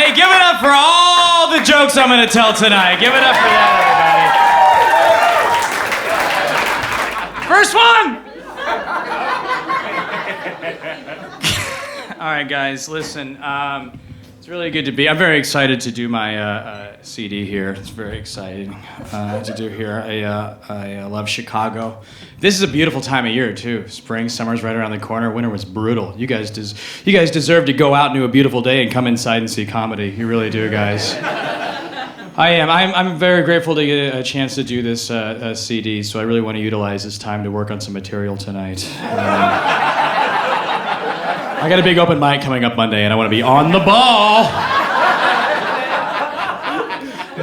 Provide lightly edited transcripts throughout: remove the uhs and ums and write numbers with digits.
Hey, give it up for all the jokes I'm going to tell tonight. Give it up for that, everybody. First one! All right, guys, listen. It's really good to be. I'm very excited to do my CD here. It's very exciting to do here. I love Chicago. This is a beautiful time of year too. Spring, summer's right around the corner. Winter was brutal. You guys deserve to go out into a beautiful day and come inside and see comedy. You really do, guys. I am. I'm very grateful to get a chance to do this CD. So I really want to utilize this time to work on some material tonight. I got a big open mic coming up Monday, and I want to be on the ball.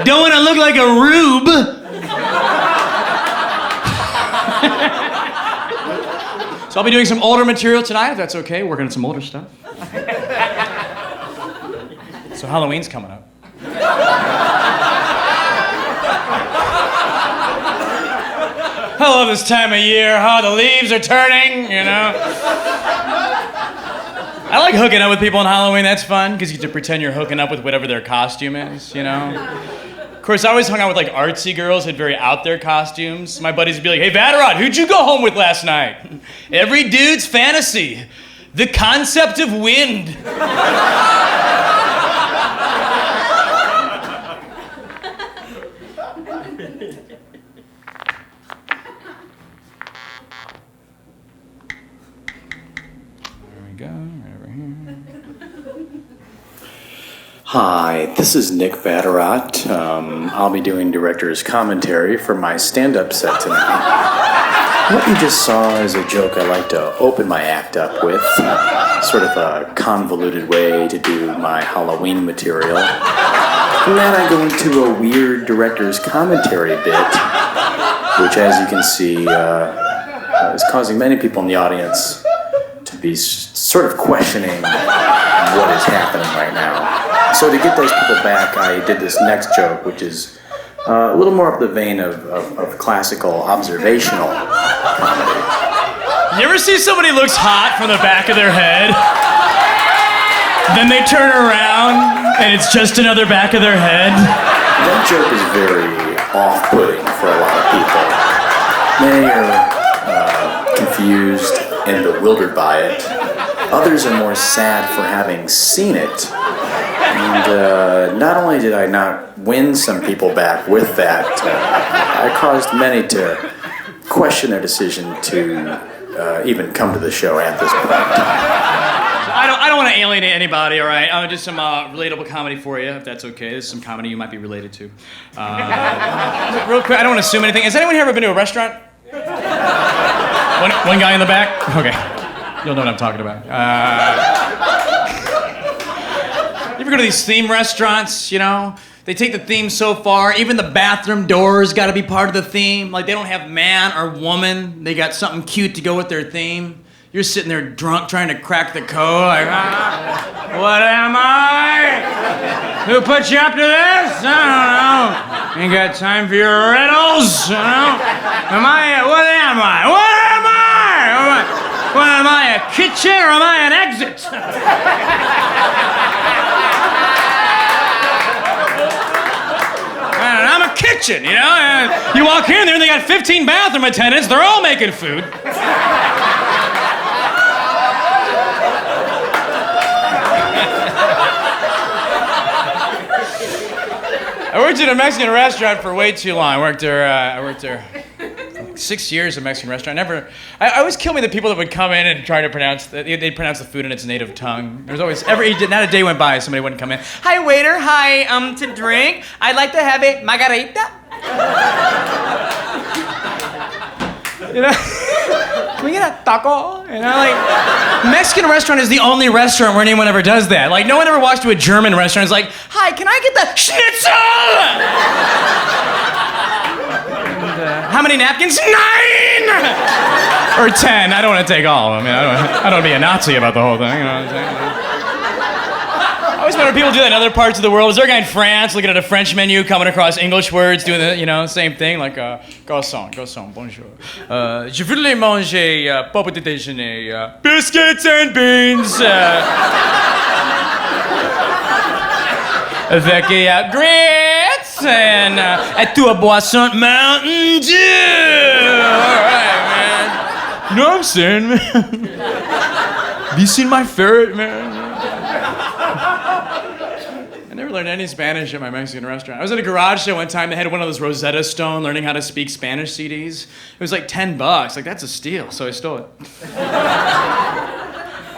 Don't want to look like a rube. So I'll be doing some older material tonight, if that's okay. Working on some older stuff. So Halloween's coming up. I love this time of year. How the leaves are turning, you know. I like hooking up with people on Halloween. That's fun, because you get to pretend you're hooking up with whatever their costume is, you know? Of course, I always hung out with, like, artsy girls who had very out-there costumes. My buddies would be like, hey, Vatterott, who'd you go home with last night? Every dude's fantasy. The concept of wind. Hi, this is Nick Vatterott. I'll be doing director's commentary for my stand-up set tonight. What you just saw is a joke I like to open my act up with, sort of a convoluted way to do my Halloween material. And then I go into a weird director's commentary bit, which, as you can see, is causing many people in the audience to be sort of questioning what is happening right now. So to get those people back, I did this next joke, which is a little more up the vein of classical observational comedy. You ever see somebody looks hot from the back of their head? Then they turn around, and it's just another back of their head? That joke is very off-putting for a lot of people. Many are confused and bewildered by it. Others are more sad for having seen it. And not only did I not win some people back with that, I caused many to question their decision to even come to the show at this point. I don't want to alienate anybody, all right? I'll do some relatable comedy for you, if that's okay. This is some comedy you might be related to. Real quick, I don't want to assume anything. Has anyone here ever been to a restaurant? One guy in the back? Okay. You'll know what I'm talking about. You ever go to these theme restaurants, you know? They take the theme so far, even the bathroom doors got to be part of the theme. Like, they don't have man or woman. They got something cute to go with their theme. You're sitting there drunk trying to crack the code, like, what am I? Who put you up to this? I don't know. Ain't got time for your riddles, you know? What am I? What am I, a kitchen or am I an exit? I'm a kitchen, you know? You walk in there and they got 15 bathroom attendants. They're all making food. I worked at a Mexican restaurant for way too long. I worked there 6 years at a Mexican restaurant. I always kill me the people that would come in and try to they'd pronounce the food in its native tongue. There's always, not a day went by somebody wouldn't come in. Hi waiter, hi, to drink. I'd like to have a margarita. You know? Can we get a taco? You know, like, Mexican restaurant is the only restaurant where anyone ever does that. Like, no one ever walks to a German restaurant and is like, hi, can I get the schnitzel? How many napkins? 9! Or 10. I don't want to take all of them. I don't want to be a Nazi about the whole thing. You know what I'm saying? I always wonder if people do that in other parts of the world. Is there a guy in France looking at a French menu, coming across English words, doing the same thing? Like, garçon, bonjour. Je voulais manger pour petit déjeuner, biscuits and beans. avec grits and à boisson Mountain Dew. All right, man. You know what I'm saying, man? Have you seen my ferret, man? I never learned any Spanish at my Mexican restaurant. I was at a garage sale one time. They had one of those Rosetta Stone learning how to speak Spanish CDs. It was like $10. Like, that's a steal, so I stole it.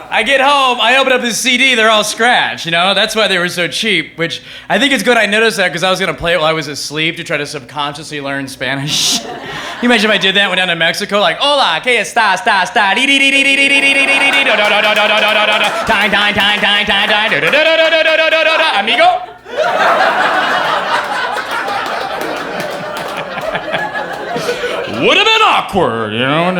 I get home, I open up this CD, they're all scratched, you know? That's why they were so cheap, which I think it's good I noticed that because I was going to play it while I was asleep to try to subconsciously learn Spanish. Can you imagine if I did that, went down to Mexico, like, hola, ¿qué estás, amigo? Would have been awkward, you know?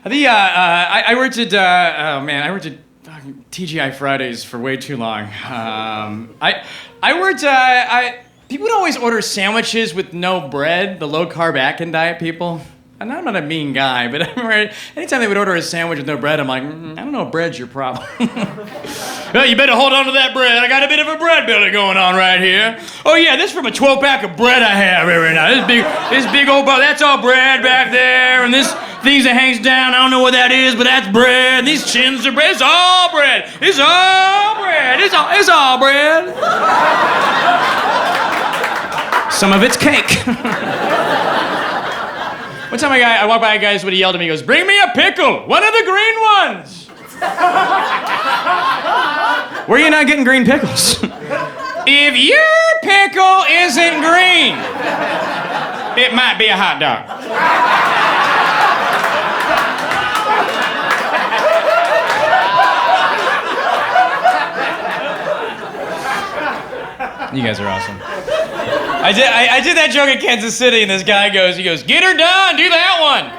I worked at I worked at TGI Fridays for way too long. People would always order sandwiches with no bread, the low carb Atkins diet people. And I'm not a mean guy, but I remember anytime they would order a sandwich with no bread, I'm like, I don't know if bread's your problem. Well, you better hold on to that bread. I got a bit of a bread belly going on right here. Oh yeah, this is from a 12-pack of bread I have every night. This big old bowl, that's all bread back there, and this thing that hangs down, I don't know what that is, but that's bread. These chins are bread. It's all bread. It's all bread. It's all bread. Some of it's cake. One time I walked by a guy, somebody yelled at me, he goes, bring me a pickle, one of the green ones. Where are you not getting green pickles? If your pickle isn't green, it might be a hot dog. You guys are awesome. I did that joke in Kansas City, and this guy goes, get her done, do that one.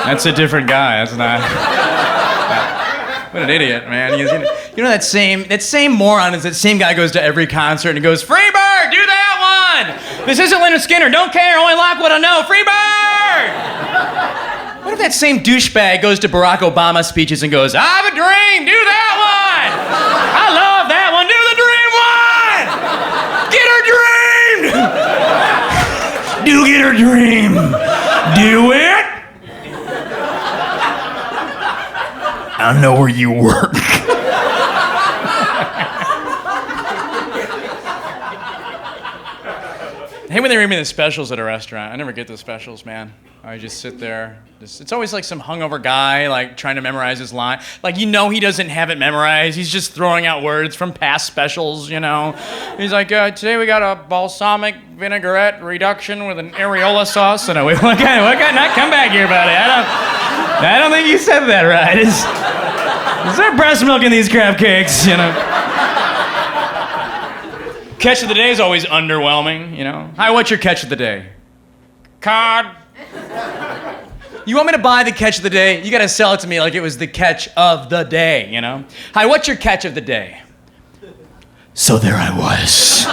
That's a different guy, that's not. What an idiot, man. You know that same moron is that same guy goes to every concert and goes, Freebird, do that one. This isn't Leonard Skinner, don't care, only like what I know, Freebird. What if that same douchebag goes to Barack Obama speeches and goes, I have a dream, do that one. I love that one, do the dream one. Get her dream. Do get her dream. Do it. I know where you work. I hate when they read me the specials at a restaurant. I never get the specials, man. I just sit there. It's always like some hungover guy, like trying to memorize his line. Like, you know he doesn't have it memorized. He's just throwing out words from past specials, you know. He's like, today we got a balsamic vinaigrette reduction with an areola sauce. And I went, what kind? Not come back here, buddy. I don't think you said that right. Is there breast milk in these crab cakes, you know? Catch of the day is always underwhelming, you know. Hi, what's your catch of the day? Cod. You want me to buy the catch of the day? You gotta sell it to me like it was the catch of the day, you know? Hi, what's your catch of the day? So there I was.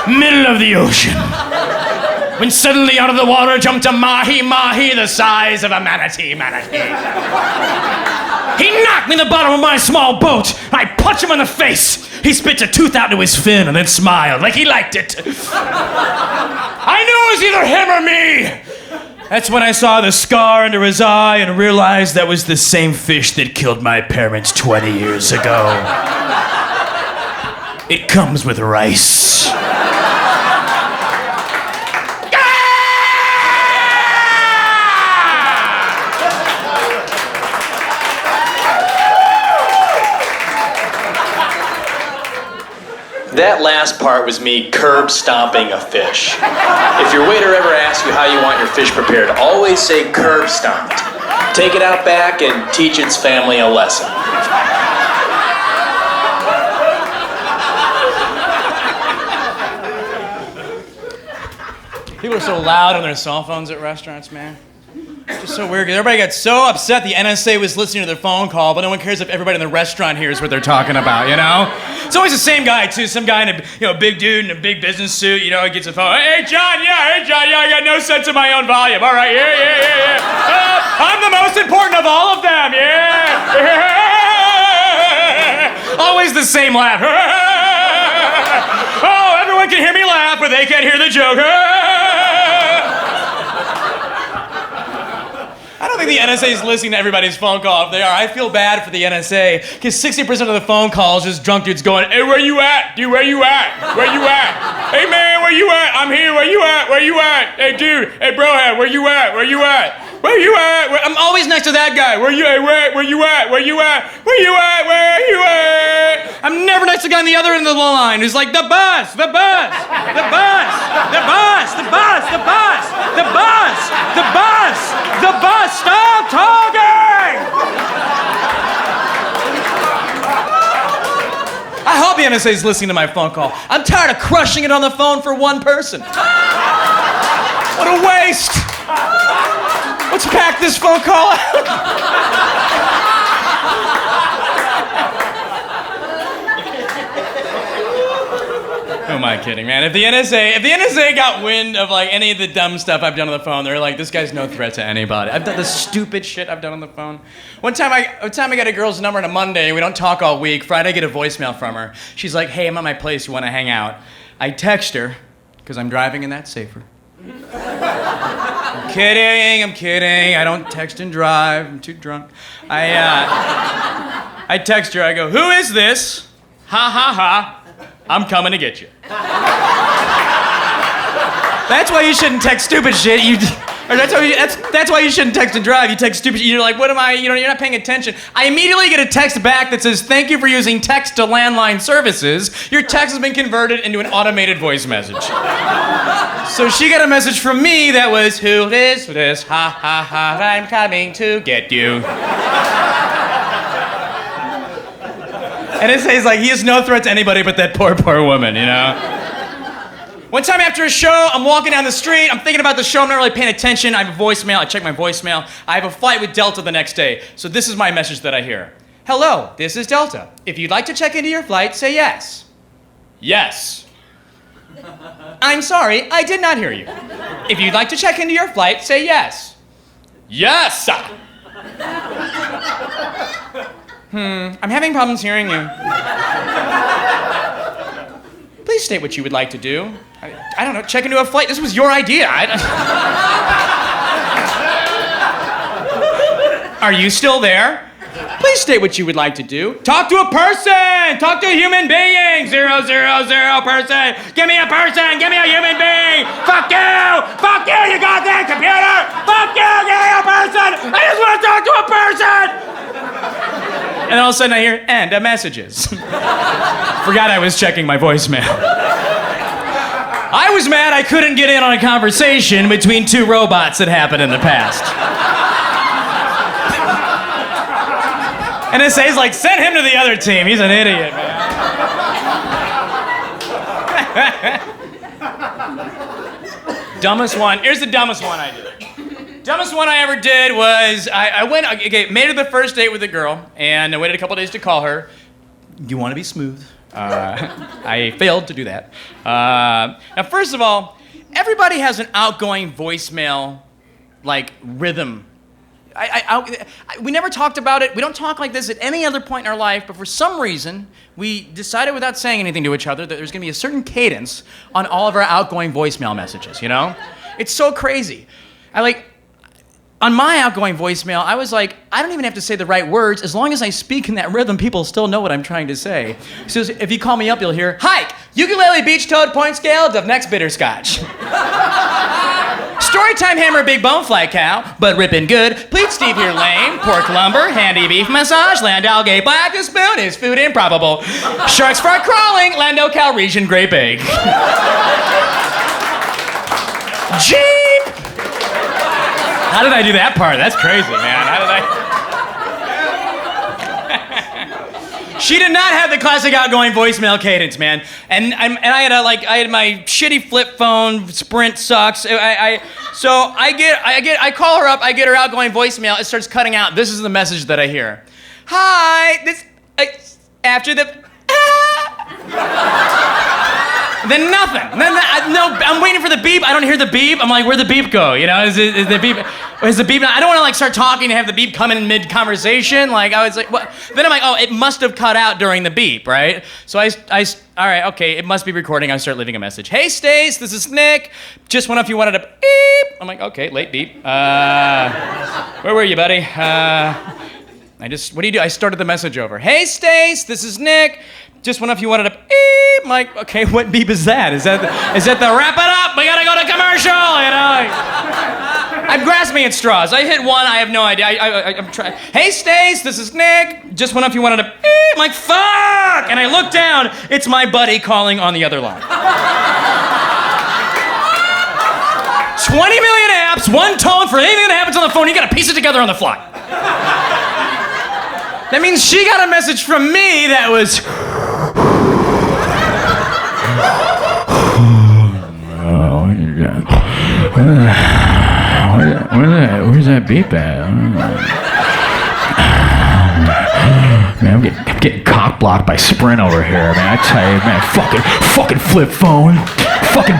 Middle of the ocean. When suddenly out of the water jumped a mahi-mahi the size of a manatee. He knocked me in the bottom of my small boat. I punched him in the face. He spit a tooth out into his fin and then smiled like he liked it. I knew it was either him or me. That's when I saw the scar under his eye and realized that was the same fish that killed my parents 20 years ago. It comes with rice. That last part was me curb stomping a fish. If your waiter ever asks you how you want your fish prepared, always say curb stomped. Take it out back and teach its family a lesson. People are so loud on their cell phones at restaurants, man. It's just so weird. Everybody got so upset the NSA was listening to their phone call, but no one cares if everybody in the restaurant hears what they're talking about, you know? It's always the same guy, too. Some guy in a big dude in a big business suit, you know, he gets a phone. Hey, John, I got no sense of my own volume. All right, yeah. I'm the most most important of all of them, yeah! Always the same laugh. Oh, everyone can hear me laugh, but they can't hear the joke. I don't think the NSA is listening to everybody's phone call. If they are, I feel bad for the NSA, because 60% of the phone calls just drunk dudes going, hey, where you at? Dude, where you at? Where you at? Hey, man, where you at? I'm here. Where you at? Where you at? Hey, dude. Hey, brohead, where you at? Where you at? Where you at? I'm always next to that guy. Where you at? Where you at? Where you at? Where you at? Where you at? I'm never next to the guy on the other end of the line who's like, the bus, the bus, the bus, the bus, the bus, the bus, the bus, the bus, the bus. Stop talking! I hope the NSA is listening to my phone call. I'm tired of crushing it on the phone for one person. What a waste! Let's pack this phone call out. Who am I kidding, man? If the NSA got wind of like any of the dumb stuff I've done on the phone, they're like, this guy's no threat to anybody. I've done the stupid shit I've done on the phone. One time I got a girl's number on a Monday. We don't talk all week. Friday I get a voicemail from her. She's like, hey, I'm at my place. You want to hang out? I text her because I'm driving and that's safer. I'm kidding. I don't text and drive. I'm too drunk. I text her. I go, who is this? Ha ha ha. I'm coming to get you. That's why you shouldn't text stupid shit. That's why you shouldn't text and drive. You text stupid shit. You're like, what am I? You're not paying attention. I immediately get a text back that says, thank you for using text to landline services. Your text has been converted into an automated voice message. So she got a message from me that was, who this? Ha ha ha, I'm coming to get you. And it says like, he is no threat to anybody but that poor woman, you know? One time after a show, I'm walking down the street, I'm thinking about the show, I'm not really paying attention, I have a voicemail, I check my voicemail, I have a flight with Delta the next day, so this is my message that I hear. Hello, this is Delta. If you'd like to check into your flight, say yes. Yes. I'm sorry, I did not hear you. If you'd like to check into your flight, say yes. Yes! I'm having problems hearing you. Please state what you would like to do. I don't know, check into a flight. This was your idea. Are you still there? Please state what you would like to do. Talk to a person! Talk to a human being! 000 person! Give me a person! Give me a human being! Fuck you! Fuck you, you goddamn computer! Fuck you! Give me a person! I just want to talk to a person! And then all of a sudden I hear, end of messages. Forgot I was checking my voicemail. I was mad I couldn't get in on a conversation between two robots that happened in the past. And it says like, send him to the other team. He's an idiot, man. Dumbest one. Here's the dumbest one I did. Dumbest one I ever did was made it the first date with a girl, and I waited a couple days to call her. You want to be smooth? I failed to do that. Now, first of all, everybody has an outgoing voicemail, like, rhythm. We never talked about it. We don't talk like this at any other point in our life, but for some reason, we decided without saying anything to each other that there's going to be a certain cadence on all of our outgoing voicemail messages, you know? It's so crazy. On my outgoing voicemail, I was like, I don't even have to say the right words. As long as I speak in that rhythm, people still know what I'm trying to say. So if you call me up, you'll hear, hike, ukulele, beach toad, point scale, of next bitterscotch. Storytime hammer, big bone, fly cow, but ripping good. Pleat Steve here lame, pork lumber, handy beef massage, land algae, black as spoon is food improbable. Sharks fry crawling, Lando Cal region grape egg. Jeep! How did I do that part? That's crazy, man. How did I? She did not have the classic outgoing voicemail cadence, man. And I had my shitty flip phone. Sprint sucks. So I call her up. I get her outgoing voicemail. It starts cutting out. This is the message that I hear. Hi. After the. Then nothing. No, I'm waiting for the beep. I don't hear the beep. I'm like, where'd the beep go? You know, is the beep? Is the beep? I don't want to like start talking and have the beep come in mid conversation. Like I was like, what? Then I'm like, oh, it must have cut out during the beep, right? So all right, okay, it must be recording. I start leaving a message. Hey, Stace, this is Nick. Just wonder if you wanted to beep. I'm like, okay, late beep. Where were you, buddy? What do you do? I started the message over. Hey, Stace, this is Nick. Just wonder if you wanted to beep. I'm like, okay, what beep is that? Is that the wrap it up? We gotta go to commercial, you know? I'm grasping at straws. I hit one, I have no idea. I'm trying. Hey, Stace, this is Nick. Just wonder if you wanted to beep. I'm like, fuck! And I look down, it's my buddy calling on the other line. 20 million apps, one tone for anything that happens on the phone, you gotta piece it together on the fly. That means she got a message from me that was... Where's that beep at? Man, I'm getting cock blocked by Sprint over here, man. I tell you, man, fucking flip phone, fucking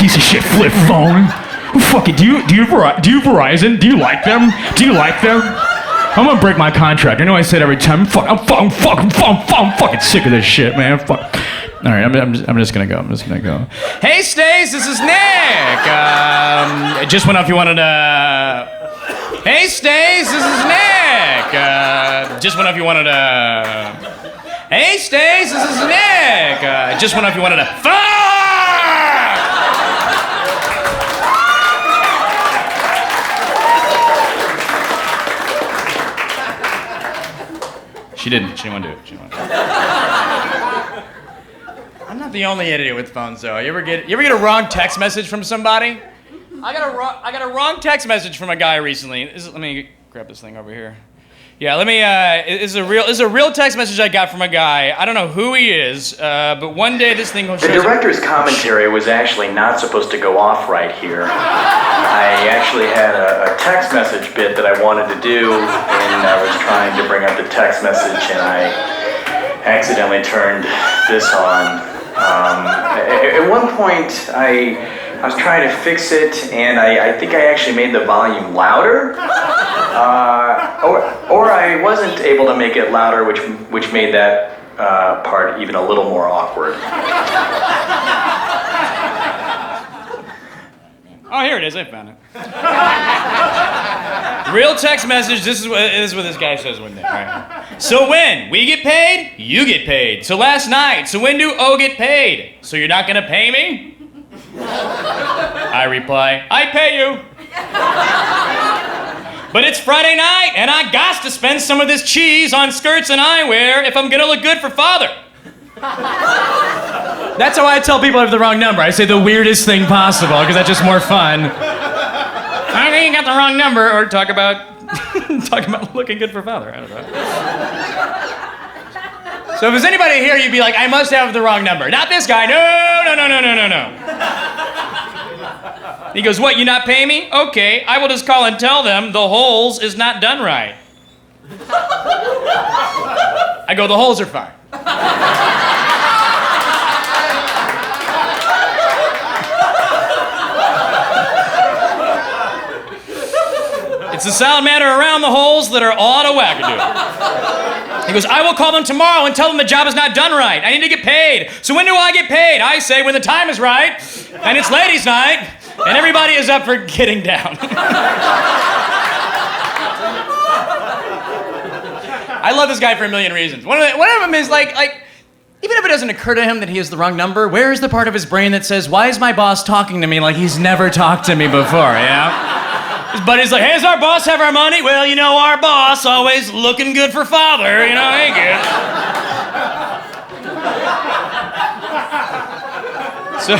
piece of shit flip phone. Fucking, do you Verizon? Do you like them? I'm gonna break my contract. I know I say it every time. I'm fucking sick of this shit, man. Fuck. All right, I'm just gonna go. Hey, Stace, this is Nick. Just wonder if you wanted to... Hey, Stace, this is Nick. Just wonder if you wanted to... Hey, Stace, this is Nick. Just wonder if you wanted to... Fuck! She didn't want to do it. I'm not the only idiot with phones, though. You ever get a wrong text message from somebody? I got a wrong text message from a guy recently. Let me grab this thing over here. Yeah, this is a real text message I got from a guy. I don't know who he is, but one day this thing will show. The director's commentary was actually not supposed to go off right here. I actually had a text message bit that I wanted to do, and I was trying to bring up the text message, and I accidentally turned this on. At one point, I was trying to fix it, and I think I actually made the volume louder, or I wasn't able to make it louder, which made that part even a little more awkward. Oh, here it is. I found it. Real text message. This is what this guy says one day. All right. So when we get paid, you get paid. So last night. So when do O get paid? So you're not gonna pay me? I reply, I pay you. But it's Friday night, and I got to spend some of this cheese on skirts and eyewear if I'm gonna look good for father. That's how I tell people I have the wrong number. I say the weirdest thing possible, because that's just more fun. I think you got the wrong number, or talk about looking good for father. I don't know. So if there's anybody here, you'd be like, I must have the wrong number. Not this guy. No. He goes, what, you not pay me? Okay, I will just call and tell them the holes is not done right. I go, the holes are fine. It's a salamander around the holes that are all out of wackadoodle. He goes, I will call them tomorrow and tell them the job is not done right. I need to get paid. So when do I get paid? I say when the time is right, and it's ladies' night, and everybody is up for getting down. I love this guy for a million reasons. One of them is like, even if it doesn't occur to him that he has the wrong number, where is the part of his brain that says, why is my boss talking to me like he's never talked to me before, you know? His buddy's like, hey, does our boss have our money? Well, you know, our boss always looking good for father, you know, ain't good. So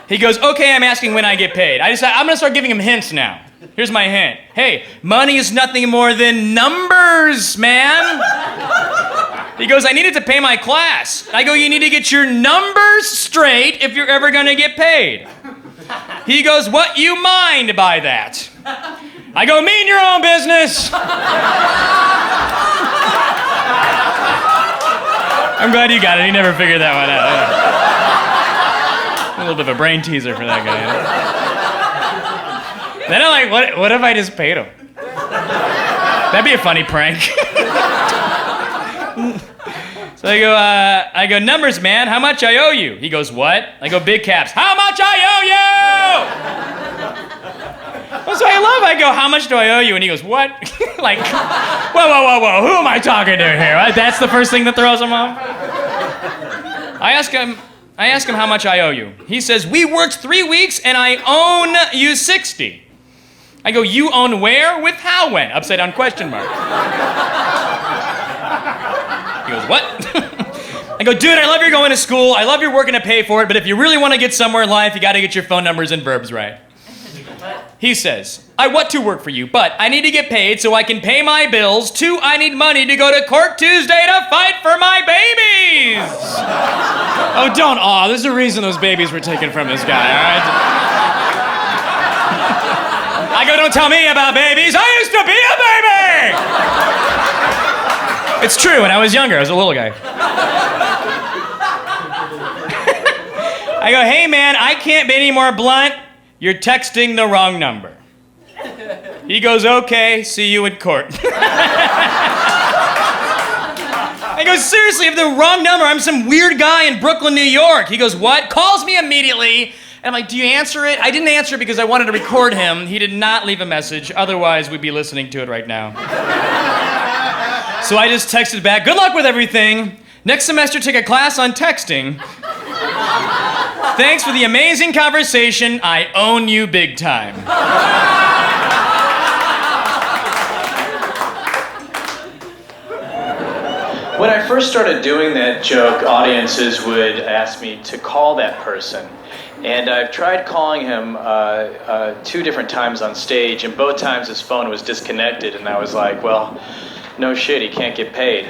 he goes, okay, I'm asking when I get paid. I decide I'm gonna start giving him hints now. Here's my hint. Hey, money is nothing more than numbers, man. He goes, I needed to pay my class. I go, you need to get your numbers straight if you're ever gonna get paid. He goes, what you mind by that? I go, mind your own business. I'm glad you got it. He never figured that one out. Yeah. A little bit of a brain teaser for that guy. You know? Then I'm like, what if I just paid him? That'd be a funny prank. So I go, numbers, man, how much I owe you? He goes, what? I go, big caps, how much I owe you? Well, so I go, how much do I owe you? And he goes, what? Like, whoa, who am I talking to here? That's the first thing that throws him off? I ask him, how much I owe you? He says, we worked 3 weeks and I own you 60. I go, you own where? With how when? Upside down question mark. He goes, what? I go, dude, I love your going to school. I love your working to pay for it, but if you really want to get somewhere in life, you got to get your phone numbers and verbs right. He says, I want to work for you, but I need to get paid so I can pay my bills. 2, I need money to go to court Tuesday to fight for my babies. Oh, don't awe. There's a reason those babies were taken from this guy, all right? I go, don't tell me about babies. I used to be a baby. It's true, when I was younger, I was a little guy. I go, hey man, I can't be any more blunt. You're texting the wrong number. He goes, okay, see you in court. I go, seriously, if the wrong number, I'm some weird guy in Brooklyn, New York. He goes, what? Calls me immediately. And I'm like, do you answer it? I didn't answer it because I wanted to record him. He did not leave a message. Otherwise, we'd be listening to it right now. So I just texted back, good luck with everything. Next semester, take a class on texting. Thanks for the amazing conversation. I own you big time. When I first started doing that joke, audiences would ask me to call that person. And I've tried calling him 2 different times on stage, and both times his phone was disconnected, and I was like, well, no shit, he can't get paid.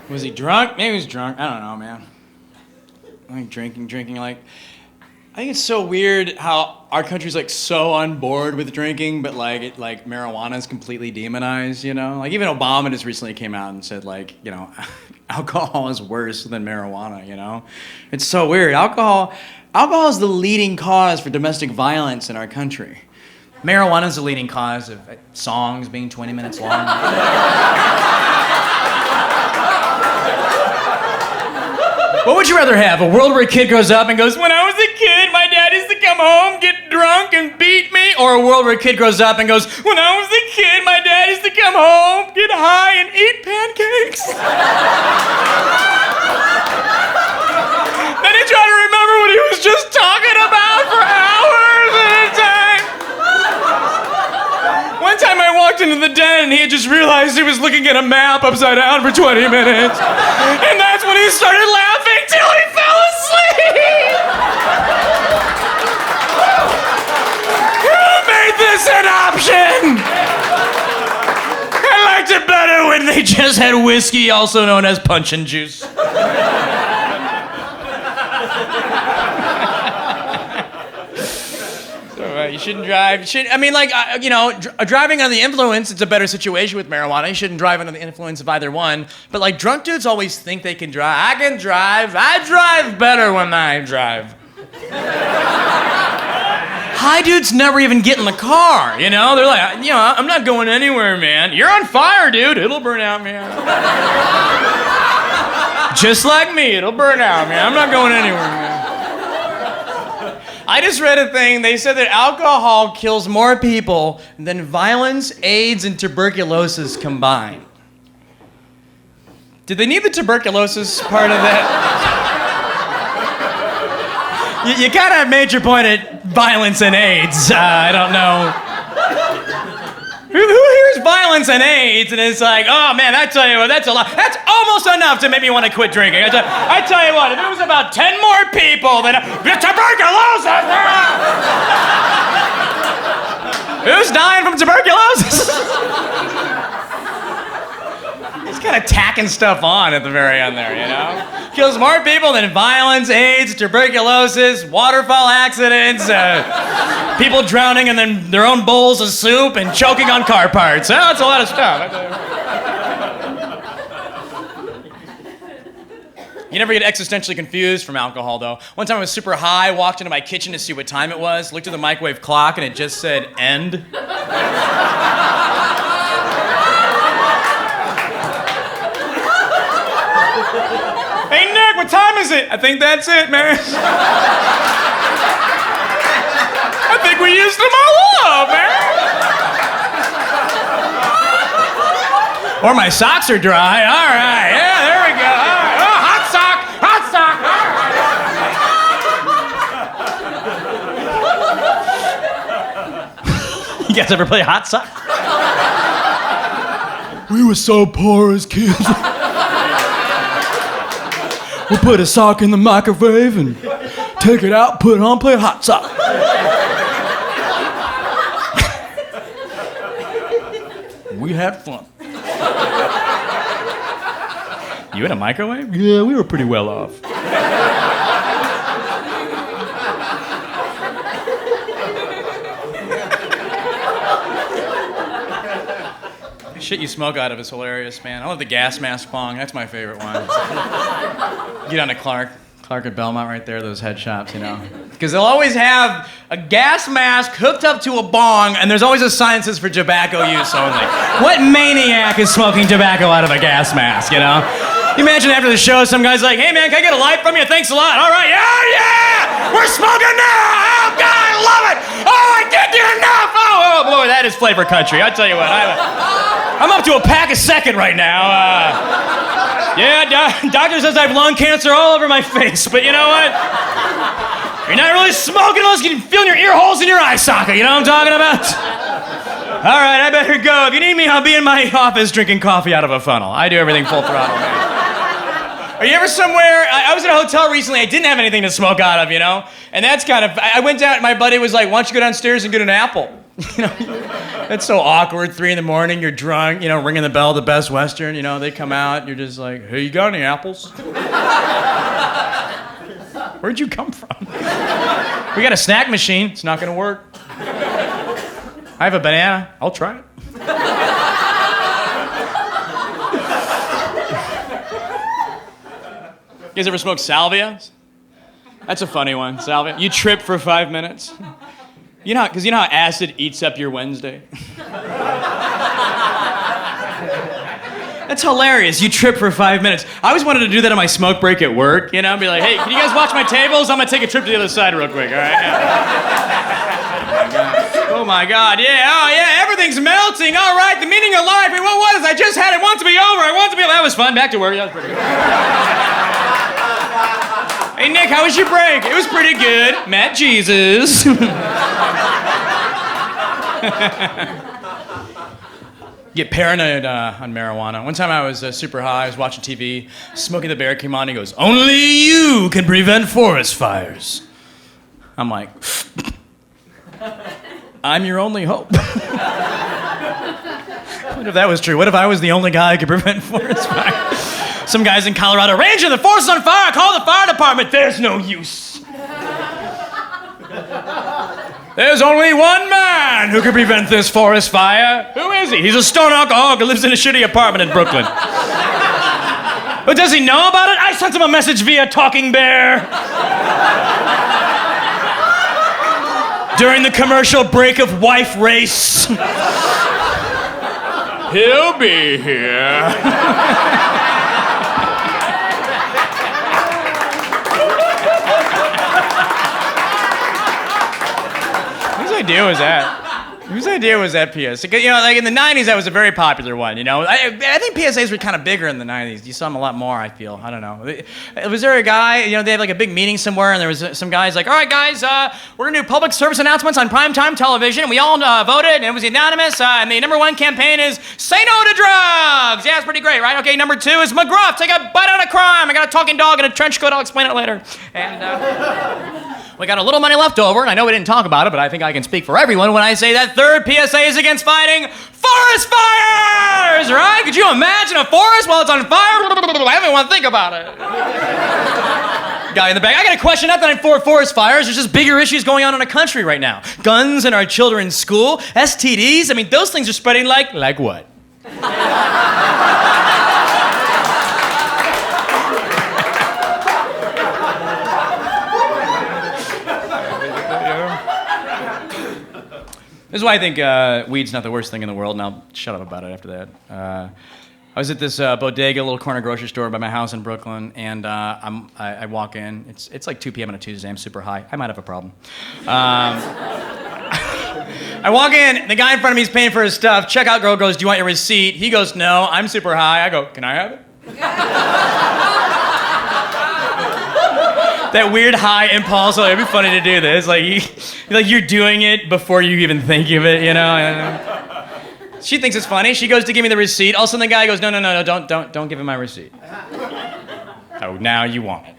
Was he drunk? Maybe he was drunk. I don't know, man. I think drinking, like... I think it's so weird how our country's like so on board with drinking, but like marijuana is completely demonized, you know? Like even Obama just recently came out and said like, you know, alcohol is worse than marijuana, you know? It's so weird. Alcohol is the leading cause for domestic violence in our country. Marijuana is the leading cause of songs being 20 minutes long. What would you rather have? A world where a kid grows up and goes, when I was a kid, my dad used to come home, get drunk, and beat me? Or a world where a kid grows up and goes, when I was a kid, my dad used to come home, get high, and eat pancakes? Then he tried to remember what he was just talking about for hours at a time. One time I walked into the den and he had just realized he was looking at a map upside down for 20 minutes. And that's when he started laughing till he fell asleep. Who made this an option? I liked it better when they just had whiskey, also known as punch and juice. You shouldn't drive. Driving under the influence, it's a better situation with marijuana. You shouldn't drive under the influence of either one. But like drunk dudes always think they can drive. I can drive. I drive better when I drive. High dudes never even get in the car, you know? They're like, I'm not going anywhere, man. You're on fire, dude. It'll burn out, man. Just like me, it'll burn out, man. I'm not going anywhere, man. I just read a thing. They said that alcohol kills more people than violence, AIDS, and tuberculosis combined. Did they need the tuberculosis part of that? You kind of made your point at violence and AIDS. I don't know. Who hears violence and AIDS and is like, oh man, I tell you what, that's a lot. That's almost enough to make me want to quit drinking. I tell you what, if it was about 10 more people, then tuberculosis! Who's dying from tuberculosis? He's kind of tacking stuff on at the very end there, you know? Kills more people than violence, AIDS, tuberculosis, waterfall accidents, people drowning in their own bowls of soup and choking on car parts. Oh, that's a lot of stuff. You never get existentially confused from alcohol, though. One time I was super high, walked into my kitchen to see what time it was, looked at the microwave clock, and it just said, end. Hey, Nick, what time is it? I think that's it, man. I think we used them all up, man. Or my socks are dry. All right, yeah, there we go. All right. Oh, hot sock. All right. You guys ever play hot sock? We were so poor as kids. We'll put a sock in the microwave and take it out, put it on, play a hot sock. We had fun. You in a microwave? Yeah, we were pretty well off. The shit you smoke out of is hilarious, man. I love the gas mask bong. That's my favorite one. Get on to Clark at Belmont right there, those head shops, you know. Because they'll always have a gas mask hooked up to a bong, and there's always a sign that says for tobacco use only. What maniac is smoking tobacco out of a gas mask, you know? You imagine after the show, some guy's like, hey man, can I get a light from you? Thanks a lot. All right, yeah! We're smoking now! Oh God, I love it! Oh, I can't get enough! Oh boy, that is flavor country. I tell you what, I'm up to a pack a second right now. Doctor says I have lung cancer all over my face, but you know what? You're not really smoking unless you can feel your ear holes in your eye socket, you know what I'm talking about? All right, I better go. If you need me, I'll be in my office drinking coffee out of a funnel. I do everything full throttle, man. Are you ever somewhere? I was in a hotel recently. I didn't have anything to smoke out of, you know? And that's kind of, I went down, my buddy was like, why don't you go downstairs and get an apple? You know, that's so awkward. 3 a.m, you're drunk, you know, ringing the bell, the Best Western, you know, they come out, you're just like, hey, you got any apples? Where'd you come from? We got a snack machine, it's not gonna work. I have a banana, I'll try it. You guys ever smoke salvia? That's a funny one, salvia. You trip for 5 minutes. You know how acid eats up your Wednesday? That's hilarious. You trip for 5 minutes. I always wanted to do that on my smoke break at work, you know? Be like, hey, can you guys watch my tables? I'm gonna take a trip to the other side real quick, all right? Yeah. Oh my God, yeah, oh yeah, everything's melting, all right, the meaning of life. What was it? I just had it, want to be over, I want to be over. That was fun, back to work, that was pretty good. Hey Nick, how was your break? It was pretty good. Met Jesus. Get paranoid on marijuana. One time I was super high, I was watching TV, Smokey the Bear came on, he goes, only you can prevent forest fires. I'm like, I'm your only hope. What if that was true? What if I was the only guy who could prevent forest fires? Some guys in Colorado, Ranger, the forest is on fire, call the fire department. There's no use. There's only one man who can prevent this forest fire. Who is he? He's a stone alcoholic who lives in a shitty apartment in Brooklyn. But does he know about it? I sent him a message via Talking Bear. During the commercial break of Wife Race. He'll be here. Whose idea was that PSA? You know, like in the 90s, that was a very popular one, you know? I think PSAs were kind of bigger in the 90s. You saw them a lot more, I feel. I don't know. Was there a guy, you know, they had like a big meeting somewhere, and there was some guys like, all right, guys, we're going to do public service announcements on primetime television. We all voted, and it was unanimous, and the #1 campaign is say no to drugs. Yeah, it's pretty great, right? Okay, #2 is McGruff, take a bite out of crime. I got a talking dog in a trench coat. I'll explain it later. And, We got a little money left over, and I know we didn't talk about it, but I think I can speak for everyone when I say that third PSA is against fighting forest fires, right? Could you imagine a forest while it's on fire? I don't even want to think about it. Guy in the back, I got a question, not that I'm for forest fires, there's just bigger issues going on in the country right now. Guns in our children's school, STDs, I mean, those things are spreading like what? This is why I think weed's not the worst thing in the world, and I'll shut up about it after that. I was at this bodega, little corner grocery store by my house in Brooklyn, and I walk in. It's like 2 p.m. on a Tuesday. I'm super high. I might have a problem. I walk in. The guy in front of me is paying for his stuff. Checkout girl goes, "Do you want your receipt?" He goes, "No, I'm super high." I go, "Can I have it?" That weird high impulse. Like, it'd be funny to do this. Like, you're doing it before you even think of it, you know? She thinks it's funny. She goes to give me the receipt. All of a sudden, the guy goes, "No, don't give him my receipt." Oh, now you want it.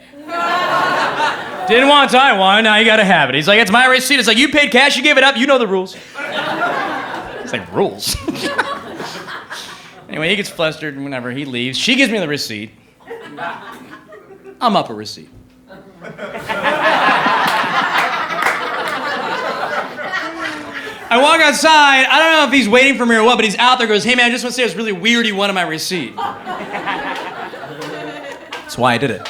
Didn't want to, I want it. Now you gotta have it. He's like, "It's my receipt." It's like, you paid cash, you gave it up. You know the rules. It's like, rules. Anyway, he gets flustered and whenever he leaves. She gives me the receipt. I'm up a receipt. I walk outside. I don't know if he's waiting for me or what, but he's out there. Goes, "Hey man, I just want to say it was really weird. He wanted my receipt." That's why I did it.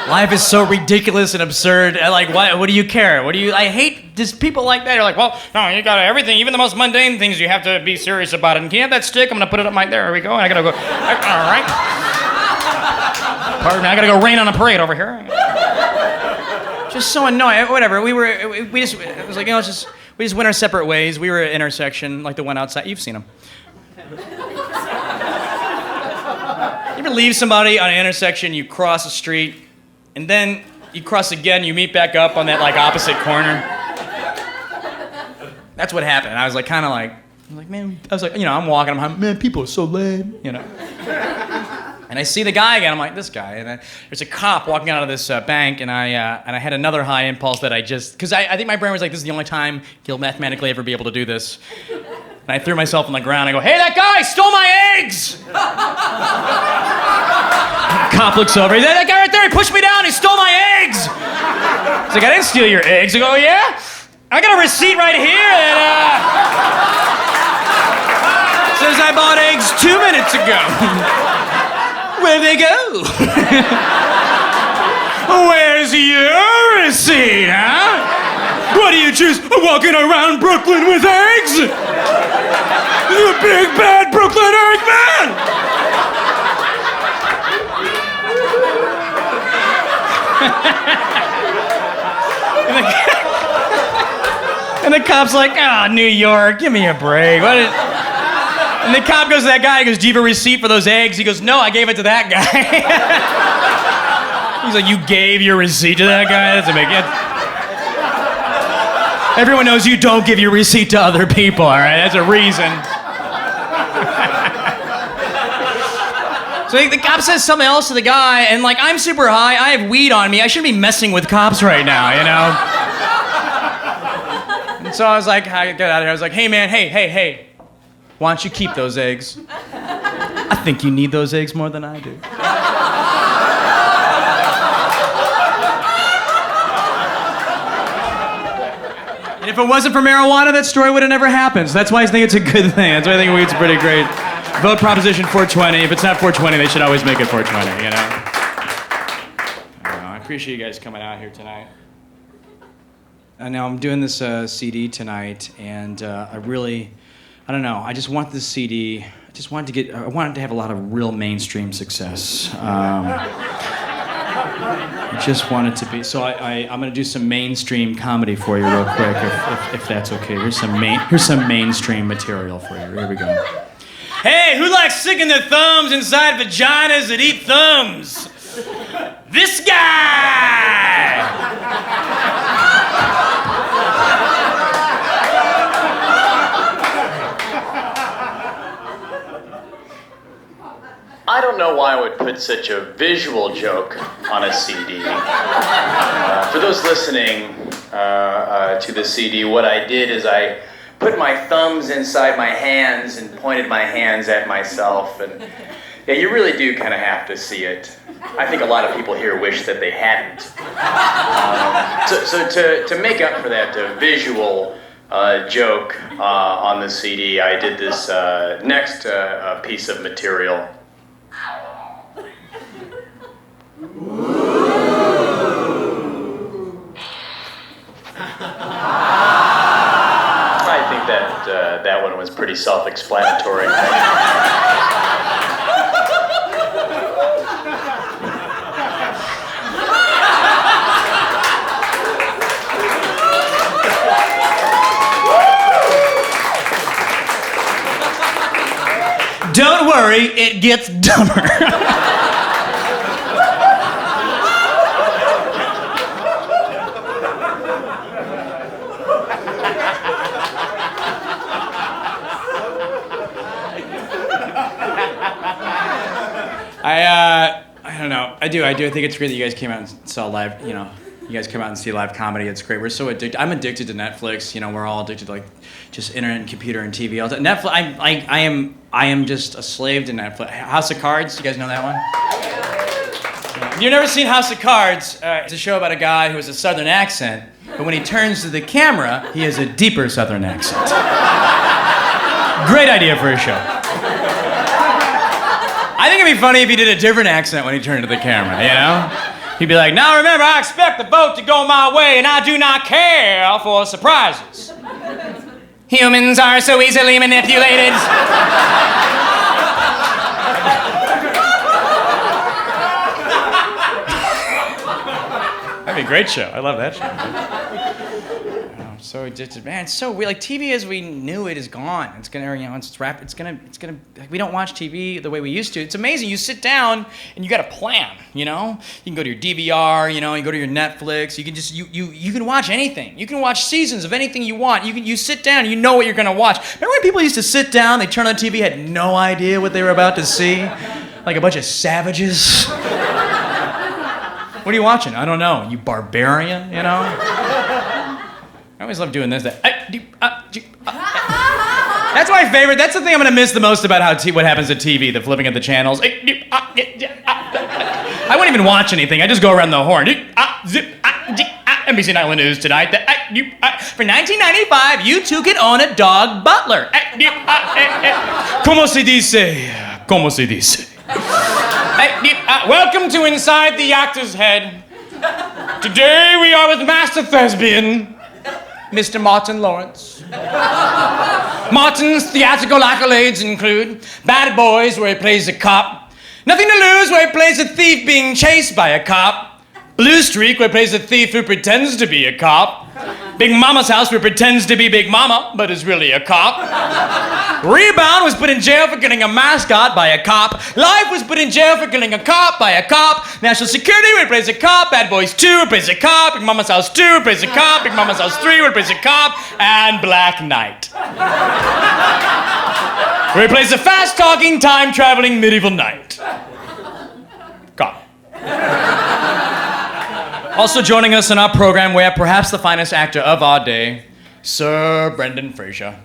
Life is so ridiculous and absurd. Like, what do you care? I hate just people like that. You're like, "Well, no, you got everything, even the most mundane things. You have to be serious about it. And can you have that stick? I'm gonna put it up right there. Here we go. And I gotta go. All right. Pardon me. I gotta go rain on a parade over here." Just so annoying. Whatever. It was like, you know, we just went our separate ways. We were at an intersection, like the one outside. You've seen them. You ever leave somebody on an intersection, you cross a street, and then you cross again, you meet back up on that like opposite corner? That's what happened. I was like, kind of like, man, I was like, you know, I'm walking, I'm like, man, people are so lame, you know. And I see the guy again. I'm like, this guy. And there's a cop walking out of this bank, and I had another high impulse that because I think my brain was like, this is the only time he'll mathematically ever be able to do this. And I threw myself on the ground. I go, "Hey, that guy stole my eggs!" Cop looks over. He's like, "That guy right there, he pushed me down. He stole my eggs." He's like, "I didn't steal your eggs." I go, "Oh, yeah? I got a receipt right here that says I bought eggs 2 minutes ago." Where'd they go? Where's your receipt, huh? What do you choose? Walking around Brooklyn with eggs? You big bad Brooklyn egg man! And the cop's like, "Oh, New York, give me a break." And the cop goes to that guy, he goes, "Do you have a receipt for those eggs?" He goes, "No, I gave it to that guy." He's like, "You gave your receipt to that guy?" That doesn't make it. Everyone knows you don't give your receipt to other people, all right? That's a reason. So the cop says something else to the guy, and like, I'm super high, I have weed on me, I shouldn't be messing with cops right now, you know? And so I was like, I got out of here, I was like, "Hey man, hey. Why don't you keep those eggs? I think you need those eggs more than I do." And if it wasn't for marijuana, that story would have never happened. So that's why I think it's a good thing. That's why I think weed's pretty great. Vote Proposition 420. If it's not 420, they should always make it 420, you know? I appreciate you guys coming out here tonight. Now I'm doing this CD tonight, and I don't know. I just want this CD. I wanted to have a lot of real mainstream success. I just want it to be. So I'm going to do some mainstream comedy for you real quick, if that's okay. Here's some mainstream material for you. Here we go. Hey, who likes sticking their thumbs inside vaginas that eat thumbs? This guy! I don't don't know why I would put such a visual joke on a CD. For those listening to the CD, what I did is I put my thumbs inside my hands and pointed my hands at myself. And yeah, you really do kind of have to see it. I think a lot of people here wish that they hadn't. So to make up for that visual joke on the CD, I did this next piece of material. I think that one was pretty self-explanatory. Don't worry, it gets dumber. I don't know. I do. I think it's great that you guys came out and saw live, you guys come out and see live comedy. It's great. We're so addicted. I'm addicted to Netflix. We're all addicted to just internet and computer and TV all the time. Netflix. I am just a slave to Netflix. House of Cards. You guys know that one? Yeah. If you've never seen House of Cards, it's a show about a guy who has a Southern accent, but when he turns to the camera, he has a deeper Southern accent. Great idea for a show. I think it'd be funny if he did a different accent when he turned to the camera, He'd be like, now remember, I expect the vote to go my way, and I do not care for surprises. Humans are so easily manipulated. That'd be a great show. I love that show. I'm so addicted, man. It's so weird. Like TV as we knew it is gone. It's gonna, it's rap. It's gonna. We don't watch TV the way we used to. It's amazing. You sit down and you got a plan. You can go to your DVR. You go to your Netflix. You can just you can watch anything. You can watch seasons of anything you want. You sit down. You know what you're gonna watch. Remember when people used to sit down? They turn on TV, had no idea what they were about to see, like a bunch of savages. What are you watching? I don't know. You barbarian, I always love doing this. That's my favorite. That's the thing I'm going to miss the most about what happens to TV, the flipping of the channels. I wouldn't even watch anything. I just go around the horn. NBC Nightly News tonight. For $19.95, you too can own a dog butler. Como se dice? Como se dice? Welcome to Inside the Actor's Head. Today we are with Master Thespian, Mr. Martin Lawrence. Martin's theatrical accolades include Bad Boys, where he plays a cop, Nothing to Lose, where he plays a thief being chased by a cop, Blue Streak, where he plays a thief who pretends to be a cop, Big Mama's House, where he pretends to be Big Mama, but is really a cop. Rebound was put in jail for killing a mascot by a cop. Life was put in jail for killing a cop by a cop. National Security, where he plays a cop. Bad Boys 2, where he plays a cop. Big Mama's House 2, where he plays a cop. Big Mama's House 3, where he plays a cop. And Black Knight, where he plays a fast-talking, time-traveling medieval knight. Cop. Also joining us in our program, we have perhaps the finest actor of our day, Sir Brendan Fraser.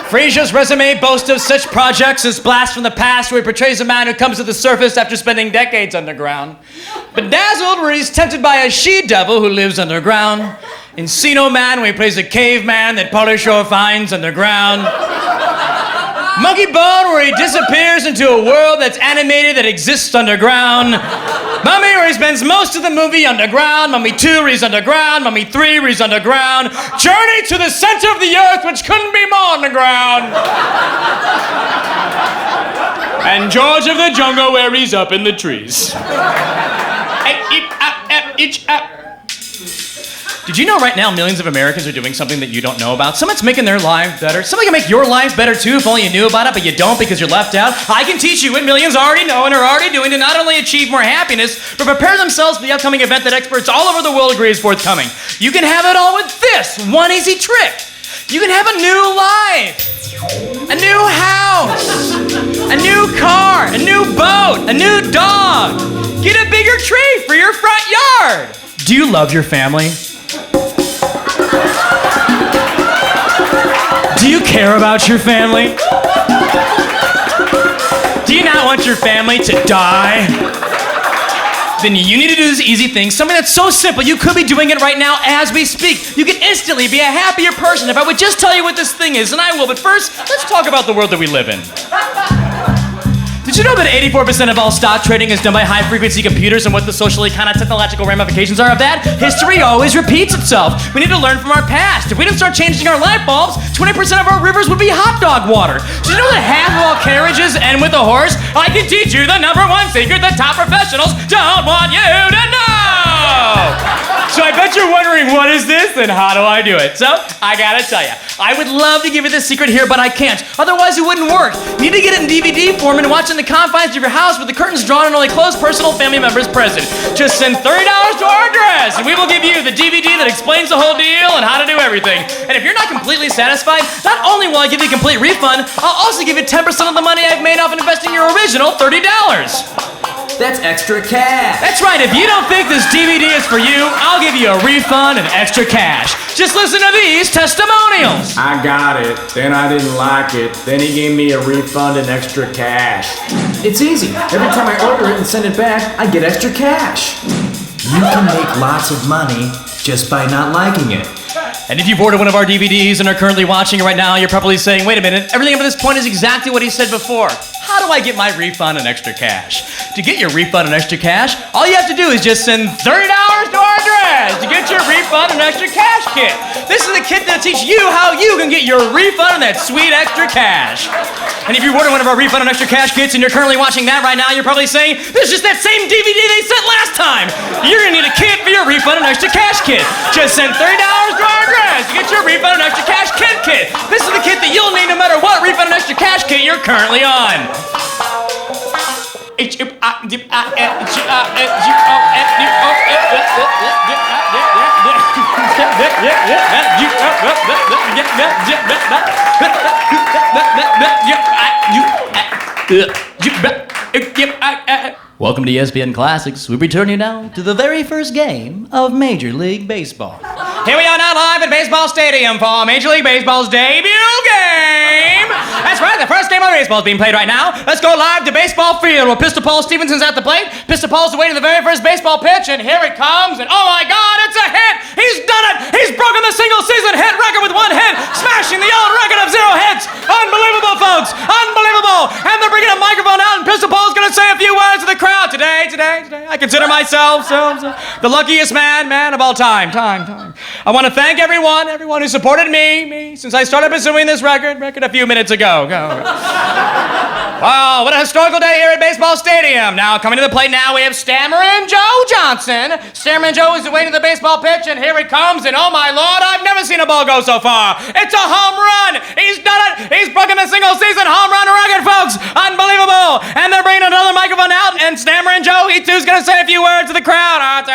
Fraser's resume boasts of such projects as Blast from the Past, where he portrays a man who comes to the surface after spending decades underground. Bedazzled, where he's tempted by a she-devil who lives underground. Encino Man, where he plays a caveman that Pauly Shore finds underground. Monkey Bone, where he disappears into a world that's animated that exists underground. Mummy, where he spends most of the movie underground. Mummy 2, where he's underground. Mummy 3, where he's underground. Journey to the center of the earth, which couldn't be more underground. And George of the Jungle, where he's up in the trees. Did you know right now millions of Americans are doing something that you don't know about? Someone's making their life better. Something can make your life better too if only you knew about it, but you don't because you're left out. I can teach you what millions already know and are already doing to not only achieve more happiness, but prepare themselves for the upcoming event that experts all over the world agree is forthcoming. You can have it all with this one easy trick. You can have a new life, a new house, a new car, a new boat, a new dog. Get a bigger tree for your front yard. Do you love your family? Do you care about your family? Do you not want your family to die? Then you need to do this easy thing, something that's so simple, you could be doing it right now as we speak. You could instantly be a happier person if I would just tell you what this thing is, and I will. But first, let's talk about the world that we live in. Did you know that 84% of all stock trading is done by high-frequency computers, and what the social and technological ramifications are of that? History always repeats itself. We need to learn from our past. If we didn't start changing our light bulbs, 20% of our rivers would be hot dog water. Did you know that half of all carriages end with a horse? I can teach you the number one secret that top professionals don't want you to know. So I bet you're wondering, what is this and how do I do it? So I gotta tell you, I would love to give you this secret here, but I can't. Otherwise it wouldn't work. You need to get it in DVD form and watch in the confines of your house with the curtains drawn and only close personal family members present. Just send $30 to our address and we will give you the DVD that explains the whole deal and how to do everything. And if you're not completely satisfied, not only will I give you a complete refund, I'll also give you 10% of the money I've made off investing your original $30. That's extra cash. That's right, if you don't think this DVD is for you, I'll give you a refund and extra cash. Just listen to these testimonials. I got it, then I didn't like it, then he gave me a refund and extra cash. It's easy. Every time I order it and send it back, I get extra cash. You can make lots of money just by not liking it. And if you've ordered one of our DVDs and are currently watching it right now, you're probably saying, wait a minute, everything up to this point is exactly what he said before. How do I get my refund and extra cash? To get your refund and extra cash, all you have to do is just send $30 to our address to get your refund and extra cash kit. This is the kit that'll teach you how you can get your refund and that sweet extra cash. And if you order one of our refund and extra cash kits and you're currently watching that right now, you're probably saying, this is just that same DVD they sent last time. You're gonna need a kit for your refund and extra cash kit. Just send $30 to our address to get your refund and extra cash kit. This is the kit that you'll need no matter what refund and extra cash kit you're currently on. Welcome to ESPN Classics. We return you now to the very first game of Major League Baseball. Here we are now live at Baseball Stadium for Major League Baseball's debut game. That's right, the first game of baseball is being played right now. Let's go live to Baseball Field where Pistol Paul Stevenson's at the plate. Pistol Paul's awaiting the very first baseball pitch, and here it comes, and oh my God, it's a hit! He's done it! He's broken the single-season hit record with one hit, smashing the old record of 0 hits. Unbelievable, folks! Unbelievable! And they're bringing a microphone out, and Pistol Paul's gonna say a few words to the crowd. Today, I consider myself the luckiest man of all time. I want to thank everyone who supported me since I started pursuing this record a few minutes ago. Wow, what a historical day here at Baseball Stadium. Now, coming to the plate now, we have Stammerin' Joe Johnson. Stammerin' Joe is awaiting the baseball pitch, and here it comes, and oh my Lord, I've never seen a ball go so far. It's a home run. He's done it. He's broken the single-season home run record, folks. Unbelievable. And they're bringing another microphone out, and Stammerin' Joe, he too's gonna say a few words to the crowd. I'm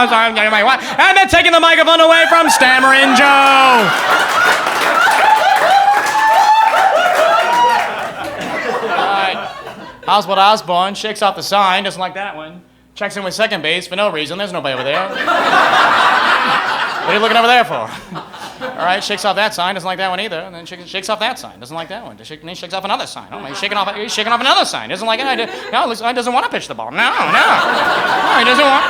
sorry, and they're taking the microphone away from Stammerin' Joe. Oswald Osborne shakes off the sign, doesn't like that one. Checks in with second base for no reason. There's nobody over there. What are you looking over there for? All right, shakes off that sign, doesn't like that one either. And then shakes off that sign, doesn't like that one. And he shakes off another sign. Oh, he's shaking off another sign, doesn't like it. No, looks like he doesn't want to pitch the ball. No, he doesn't want.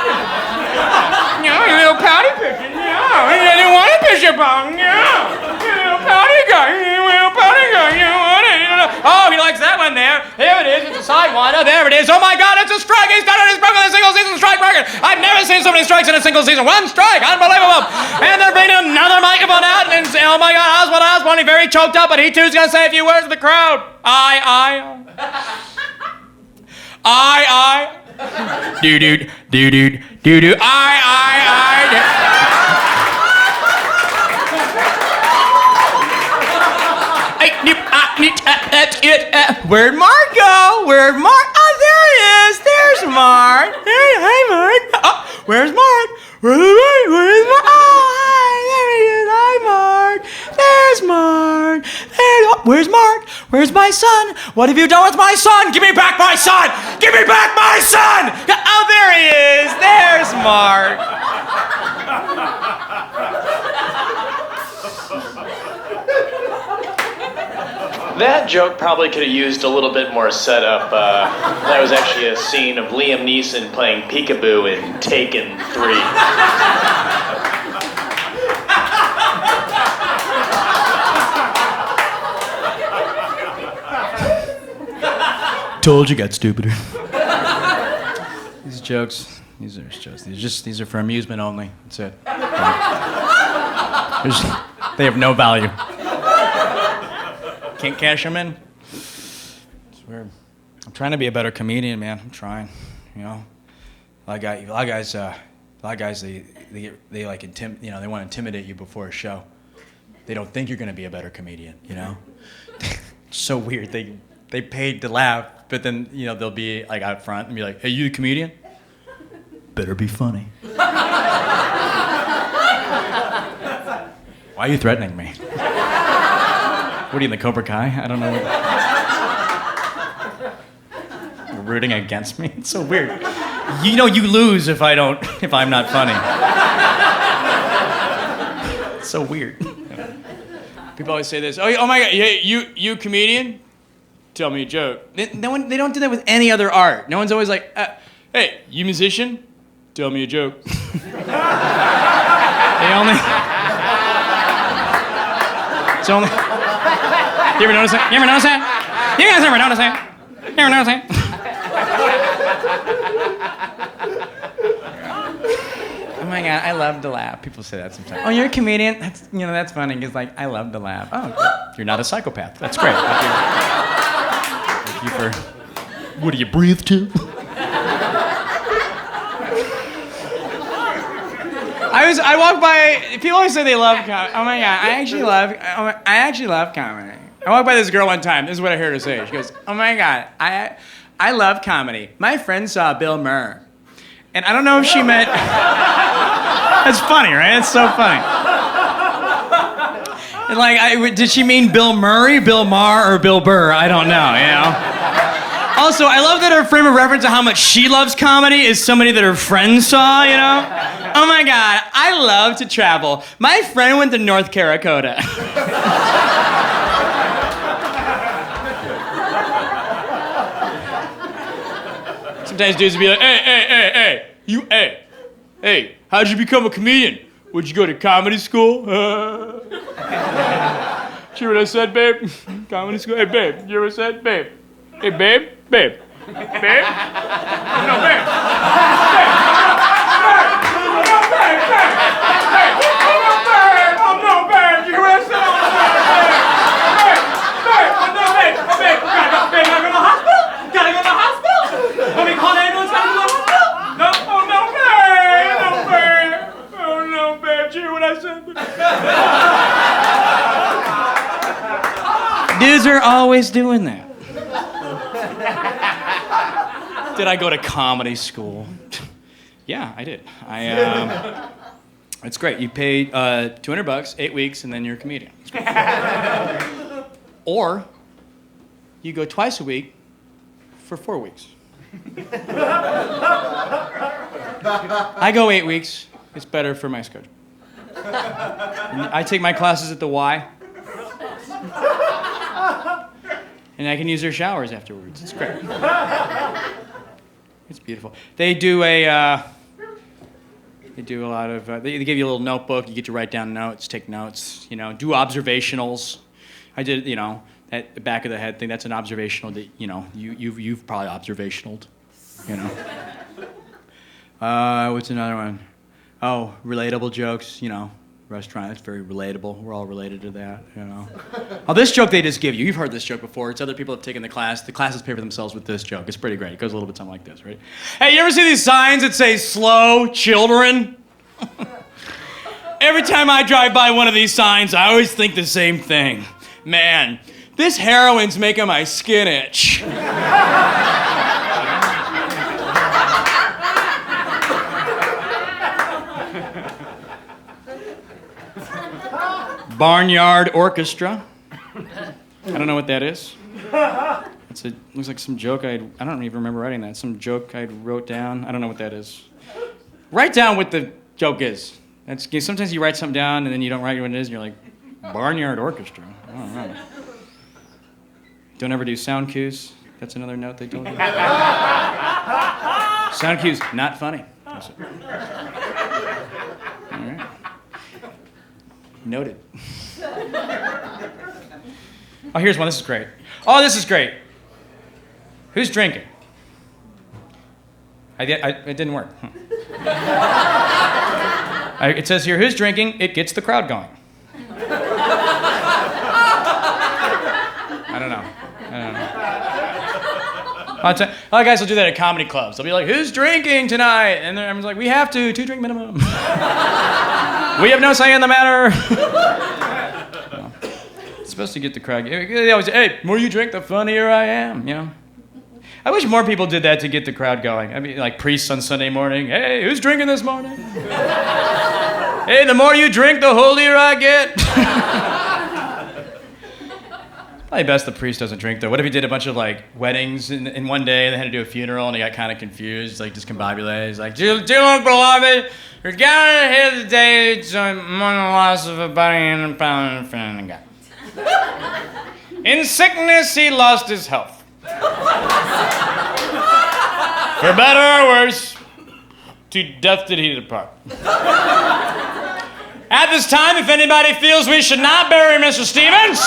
No, you little pouty pitcher. No, he doesn't want to pitch the ball. No, you little pouty guy. Oh, he likes that one there. Here it is. It's a sidewinder. There it is. Oh my God, it's a strike. He's done it. He's broken the single-season strike record. I've never seen so many strikes in a single season. One strike. Unbelievable. And they're bringing another microphone out, and oh my God, Oswald Osborne, he's very choked up, but he too's gonna say a few words to the crowd. I. Do. Where'd Mark go? Where'd Mark? Oh, there he is. There's Mark. Hey, Mark. Oh, where's Mark? Where's my son? What have you done with my son? Give me back my son! Give me back my son! Oh, there he is. There's Mark. That joke probably could have used a little bit more setup. That was actually a scene of Liam Neeson playing peekaboo in Taken 3. Told you got stupider. These jokes, these are for amusement only. That's it. They have no value. Can't cash them in. It's weird. I'm trying to be a better comedian, man. I'm trying. You know, a lot of guys, they like they want to intimidate you before a show. They don't think you're going to be a better comedian. You know, it's so weird. They paid to laugh, but then they'll be like out front and be like, "Hey, you the comedian? Better be funny." Why are you threatening me? What are you in the Cobra Kai? I don't know. You're rooting against me? It's so weird. You lose if I'm not funny. It's so weird. People always say this. Oh my God, you comedian? Tell me a joke. They don't do that with any other art. No one's always like, hey, you musician? Tell me a joke. It's only. You ever notice that? You guys ever notice that? You ever notice that? Oh my God, I love to laugh. People say that sometimes. Oh, you're a comedian? That's funny. Because I love to laugh. Oh, you're not a psychopath. That's great. Thank you for. What do you breathe to? I walk by. People always say they love comedy. Oh my God, I actually love comedy. I walked by this girl one time. This is what I heard her say. She goes, "Oh my God, I love comedy. My friend saw Bill Murray." And I don't know if she meant... That's funny, right? It's so funny. And did she mean Bill Murray, Bill Maher, or Bill Burr? I don't know, Also, I love that her frame of reference to how much she loves comedy is somebody that her friend saw, Oh my God, I love to travel. My friend went to North Carolina. Sometimes dudes will be like, hey, how'd you become a comedian? Would you go to comedy school? Hear what I said, babe? Comedy school? Hey, babe, you hear what I said? Babe. Hey, babe? Babe? Babe? No, babe. Dudes are always doing that. Did I go to comedy school? Yeah, I did. It's great. You pay $200, 8 weeks, and then you're a comedian. Or you go twice a week for 4 weeks. I go 8 weeks. It's better for my schedule. I take my classes at the Y. And I can use their showers afterwards. It's great. It's beautiful. They do a lot of, they give you a little notebook. You get to write down notes, take notes, do observationals. I did, that back of the head thing, that's an observational that, you've probably observationaled, What's another one? Oh, relatable jokes, restaurant, it's very relatable. We're all related to that, Oh, this joke they just give you. You've heard this joke before. It's other people have taken the class. The classes pay for themselves with this joke. It's pretty great. It goes a little bit something like this, right? Hey, you ever see these signs that say slow children? Every time I drive by one of these signs, I always think the same thing. Man, this heroin's making my skin itch. Barnyard Orchestra. I don't know what that is. Looks like some joke I don't even remember writing that. Some joke I wrote down. I don't know what that is. Write down what the joke is. Sometimes you write something down and then you don't write what it is and you're like, Barnyard Orchestra. I don't know. Don't ever do sound cues. That's another note they told me. Sound cues, not funny. All right. Noted. Oh, here's one. This is great. Oh, this is great. Who's drinking? It didn't work. It says here, who's drinking? It gets the crowd going. I don't know. Guys will do that at comedy clubs. They'll be like, who's drinking tonight? And then everyone's like, we have to, 2 drink minimum. We have no say in the matter. No. It's supposed to get the crowd. They always say, hey, the more you drink, the funnier I am, you know? I wish more people did that to get the crowd going. I mean, like priests on Sunday morning. Hey, who's drinking this morning? Hey, the more you drink, the holier I get. Probably best the priest doesn't drink, though. What if he did a bunch of, like, weddings in one day, and they had to do a funeral, and he got kind of confused, like, discombobulated. He's like, dear beloved, we're gathered here today to mourn the loss of a buddy and a pal and a friend and a God. In sickness, he lost his health. For better or worse, to death did he depart. At this time, if anybody feels we should not bury Mr. Stevens,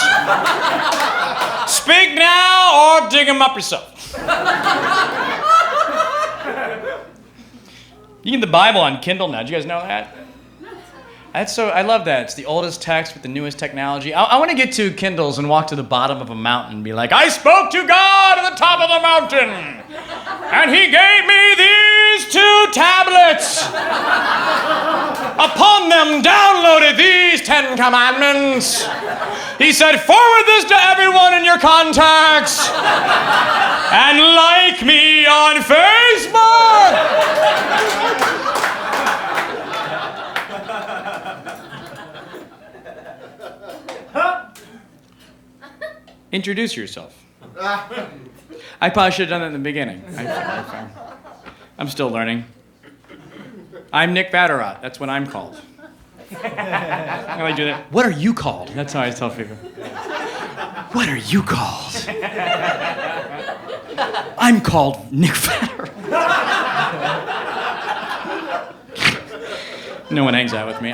speak now or dig him up yourself. You can get the Bible on Kindle now. Did you guys know that? I love that. It's the oldest text with the newest technology. I want to get 2 Kindles and walk to the bottom of a mountain and be like, I spoke to God at the top of the mountain, and he gave me these 2 tablets. Upon them downloaded these 10 commandments. He said, forward this to everyone in your contacts, and like me on Facebook. Introduce yourself. I probably should have done that in the beginning. I'm still learning. I'm Nick Vatterott. That's what I'm called. I like do that. What are you called? That's how I tell people. What are you called? I'm called Nick Vatterott. No one hangs out with me.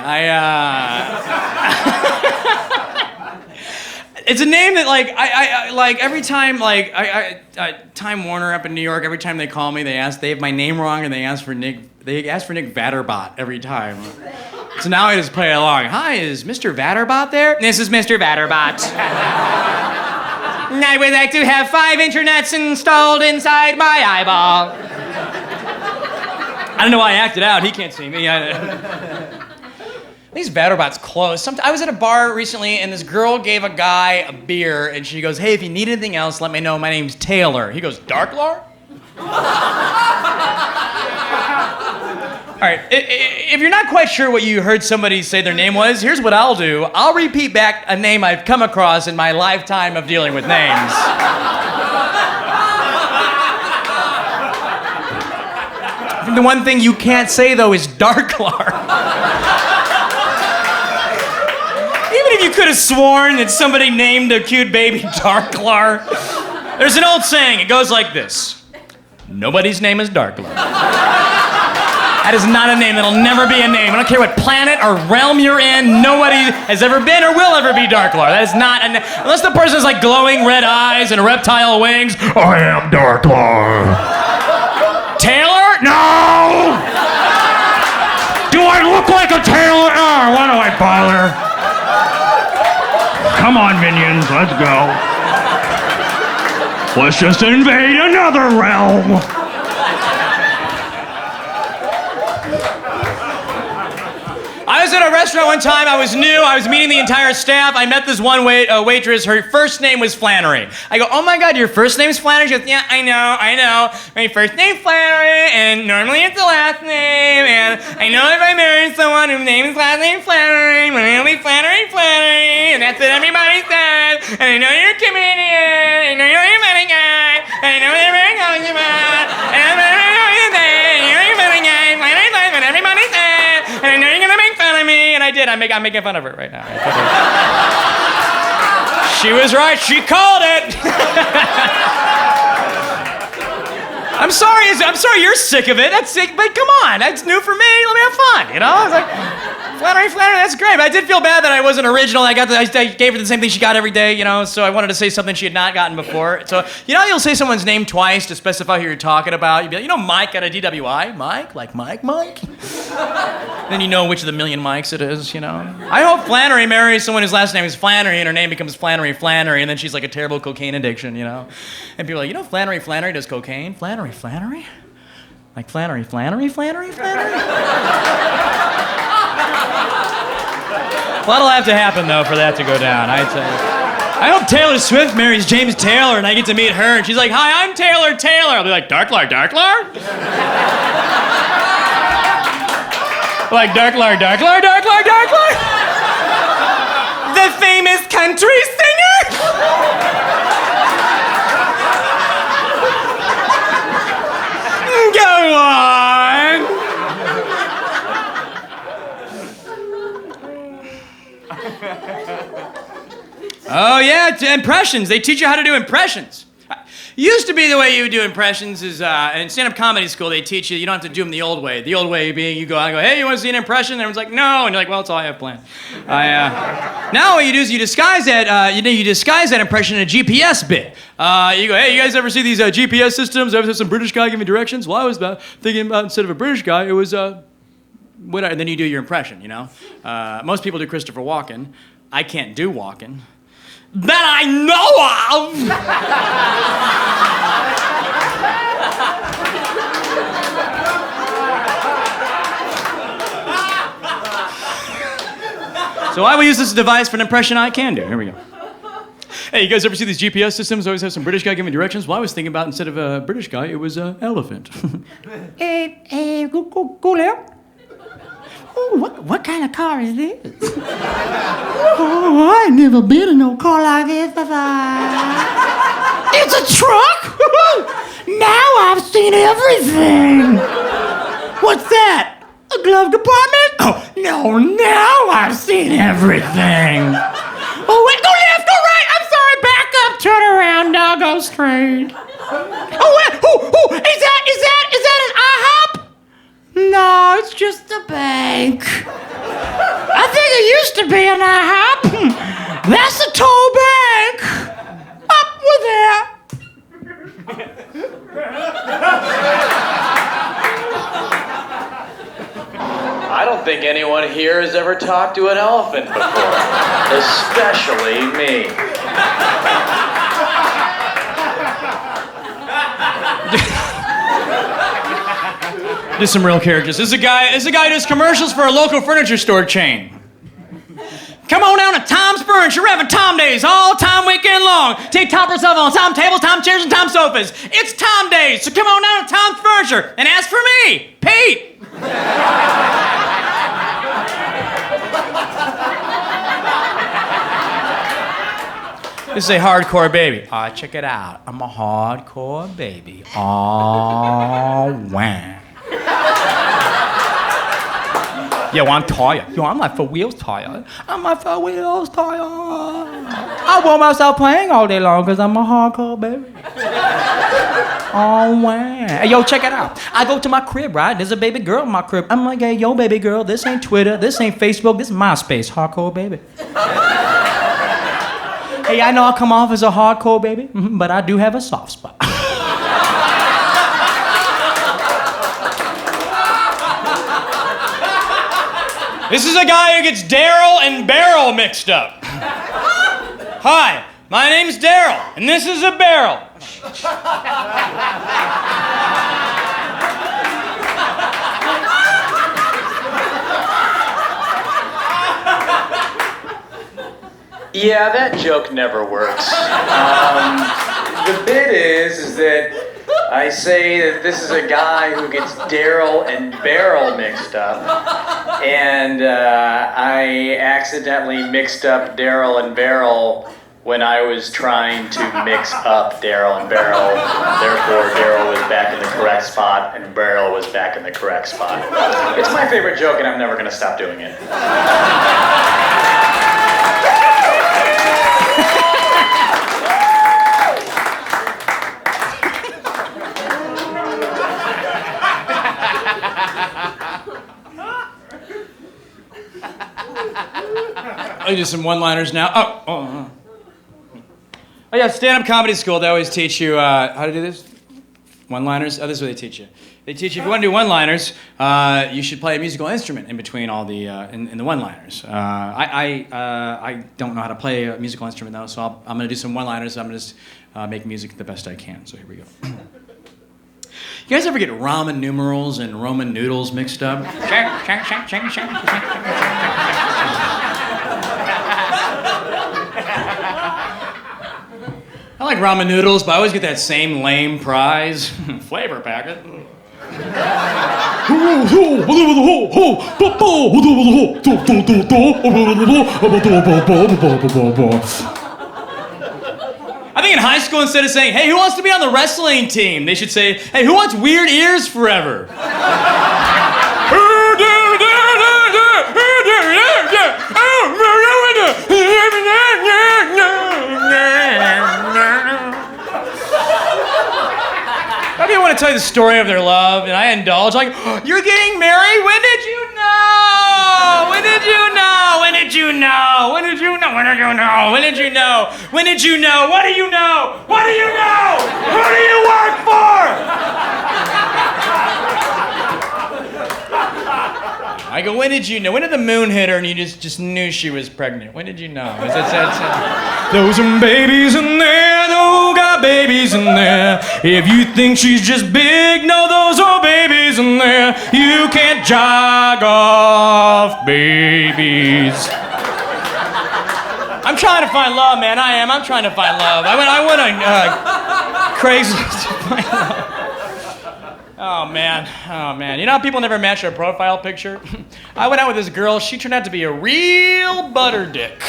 It's a name that, like, I like every time, like, Time Warner up in New York, every time they call me, they have my name wrong, and they ask for Nick Vatterbot every time. So now I just play along. Hi, is Mr. Vatterbot there? This is Mr. Vatterbot. I would like to have 5 internets installed inside my eyeball. I don't know why I acted out. He can't see me. These Vatterbot's closed. I was at a bar recently, and this girl gave a guy a beer, and she goes, hey, if you need anything else, let me know. My name's Taylor. He goes, Darklar? All right, if you're not quite sure what you heard somebody say their name was, here's what I'll do. I'll repeat back a name I've come across in my lifetime of dealing with names. The one thing you can't say, though, is Darklar. Even if you could have sworn that somebody named a cute baby Darklar, there's an old saying. It goes like this. Nobody's name is Darklar. That is not a name. That'll never be a name. I don't care what planet or realm you're in. Nobody has ever been or will ever be Darklar. That is not a name. Unless the person has like glowing red eyes and reptile wings. I am Darklar. Taylor? No! Do I look like a Taylor? Oh, why do I bother? Come on, minions, let's go. Let's just invade another realm. I was at a restaurant one time. I was new. I was meeting the entire staff. I met this one waitress. Her first name was Flannery. I go, oh my God, your first name's Flannery? She goes, yeah, I know. My first name's Flannery, and normally it's the last name. And I know if I marry someone whose name is last name Flannery, my name will be Flannery. And that's what everybody says. And I know you're a comedian. I know you're did. I'm making fun of her right now. She was right. She called it. I'm sorry you're sick of it. That's sick, but come on. That's new for me. Let me have fun, you know? I was like, flattery, that's great. But I did feel bad that I wasn't original. I gave her the same thing she got every day, you know? So I wanted to say something she had not gotten before. So, you know, you'll say someone's name twice to specify who you're talking about. You'd be like, you know, Mike got a DWI? Mike? Like Mike? Then you know which of the million Mikes it is, you know? I hope Flannery marries someone whose last name is Flannery and her name becomes Flannery, and then she's like a terrible cocaine addiction, you know? And people are like, you know, Flannery does cocaine? Flannery? Like Flannery? What'll have to happen, though, for that to go down, I tell you. I hope Taylor Swift marries James Taylor and I get to meet her and she's like, hi, I'm Taylor. I'll be like, Darklar? Like, Darklar? The famous country singer? Go on. Oh, yeah, impressions. They teach you how to do impressions. Used to be the way you would do impressions is in stand-up comedy school, they teach you don't have to do them the old way. The old way being you go out and go, hey, you want to see an impression? And everyone's like, no. And you're like, well, that's all I have planned. Now what you do is you disguise that impression in a GPS bit. You go, hey, you guys ever see these GPS systems? Ever see some British guy giving directions? Well, I was thinking about instead of a British guy, it was and then you do your impression, you know? Most people do Christopher Walken. I can't do Walken. That I know of! So I will use this device for an impression I can do. Here we go. Hey, you guys ever see these GPS systems? Always have some British guy giving directions? Well, I was thinking about instead of a British guy, it was an elephant. Go there. Ooh, what kind of car is this? Oh, I ain't never been in no car like this before. It's a truck? Now I've seen everything. What's that? A glove compartment? Oh, no, now I've seen everything. Oh, wait, go left, go right. I'm sorry, back up, turn around, now go straight. Oh, wait, is that an IHOP? No, it's just a bank. I think it used to be an IHOP. That's a toll bank. Up with that. I don't think anyone here has ever talked to an elephant before, especially me. Just some real characters. This is a guy who does commercials for a local furniture store chain. Come on down to Tom's Furniture. We're having Tom Days all time weekend long. Take toppers off on Tom tables, Tom chairs, and Tom sofas. It's Tom Days, so come on down to Tom's Furniture and ask for me, Pete. This is a hardcore baby. Check it out. I'm a hardcore baby. Oh, wow. Yo, I'm tired. Yo, I'm like for wheels tired. I want myself playing all day long because I'm a hardcore baby. Oh, wow. Hey, yo, check it out. I go to my crib, right? There's a baby girl in my crib. I'm like, hey, yo, baby girl, this ain't Twitter, this ain't Facebook, this is MySpace. Hardcore baby. Hey, I know I come off as a hardcore baby, but I do have a soft spot. This is a guy who gets Daryl and Barrel mixed up. Hi, my name's Daryl, and this is a barrel. Yeah, that joke never works. The bit is that I say that this is a guy who gets Daryl and Barrel mixed up, and I accidentally mixed up Daryl and Barrel when I was trying to mix up Daryl and Beryl. Therefore, Daryl was back in the correct spot and Beryl was back in the correct spot. It's my favorite joke and I'm never going to stop doing it. I do some one-liners now. Oh yeah, stand-up comedy school. They always teach you how to do this. One-liners. Oh, this is what they teach you. They teach you if you want to do one-liners, you should play a musical instrument in between all the in the one-liners. I don't know how to play a musical instrument though, so I'm going to do some one-liners. I'm going to just make music the best I can. So here we go. You guys ever get ramen numerals and Roman noodles mixed up? I like ramen noodles, but I always get that same lame prize. Flavor packet. I think in high school, instead of saying, hey, who wants to be on the wrestling team? They should say, hey, who wants weird ears forever? Maybe I want to tell you the story of their love, and I indulge, like, you're getting married? When did you know? When did you know? When did you know? When did you know? When did you know? When did you know? When did you know? What do you know? What do you know? Who do you work for? I go, when did you know? When did the moon hit her and you just knew she was pregnant? When did you know? Those are babies in there, those got babies in there. If you think she's just big, no, those are babies in there. You can't jog off babies. I'm trying to find love, man. I am. I'm trying to find love. I went on Craigslist to find love. Oh man. You know how people never match their profile picture? I went out with this girl, she turned out to be a real butter dick.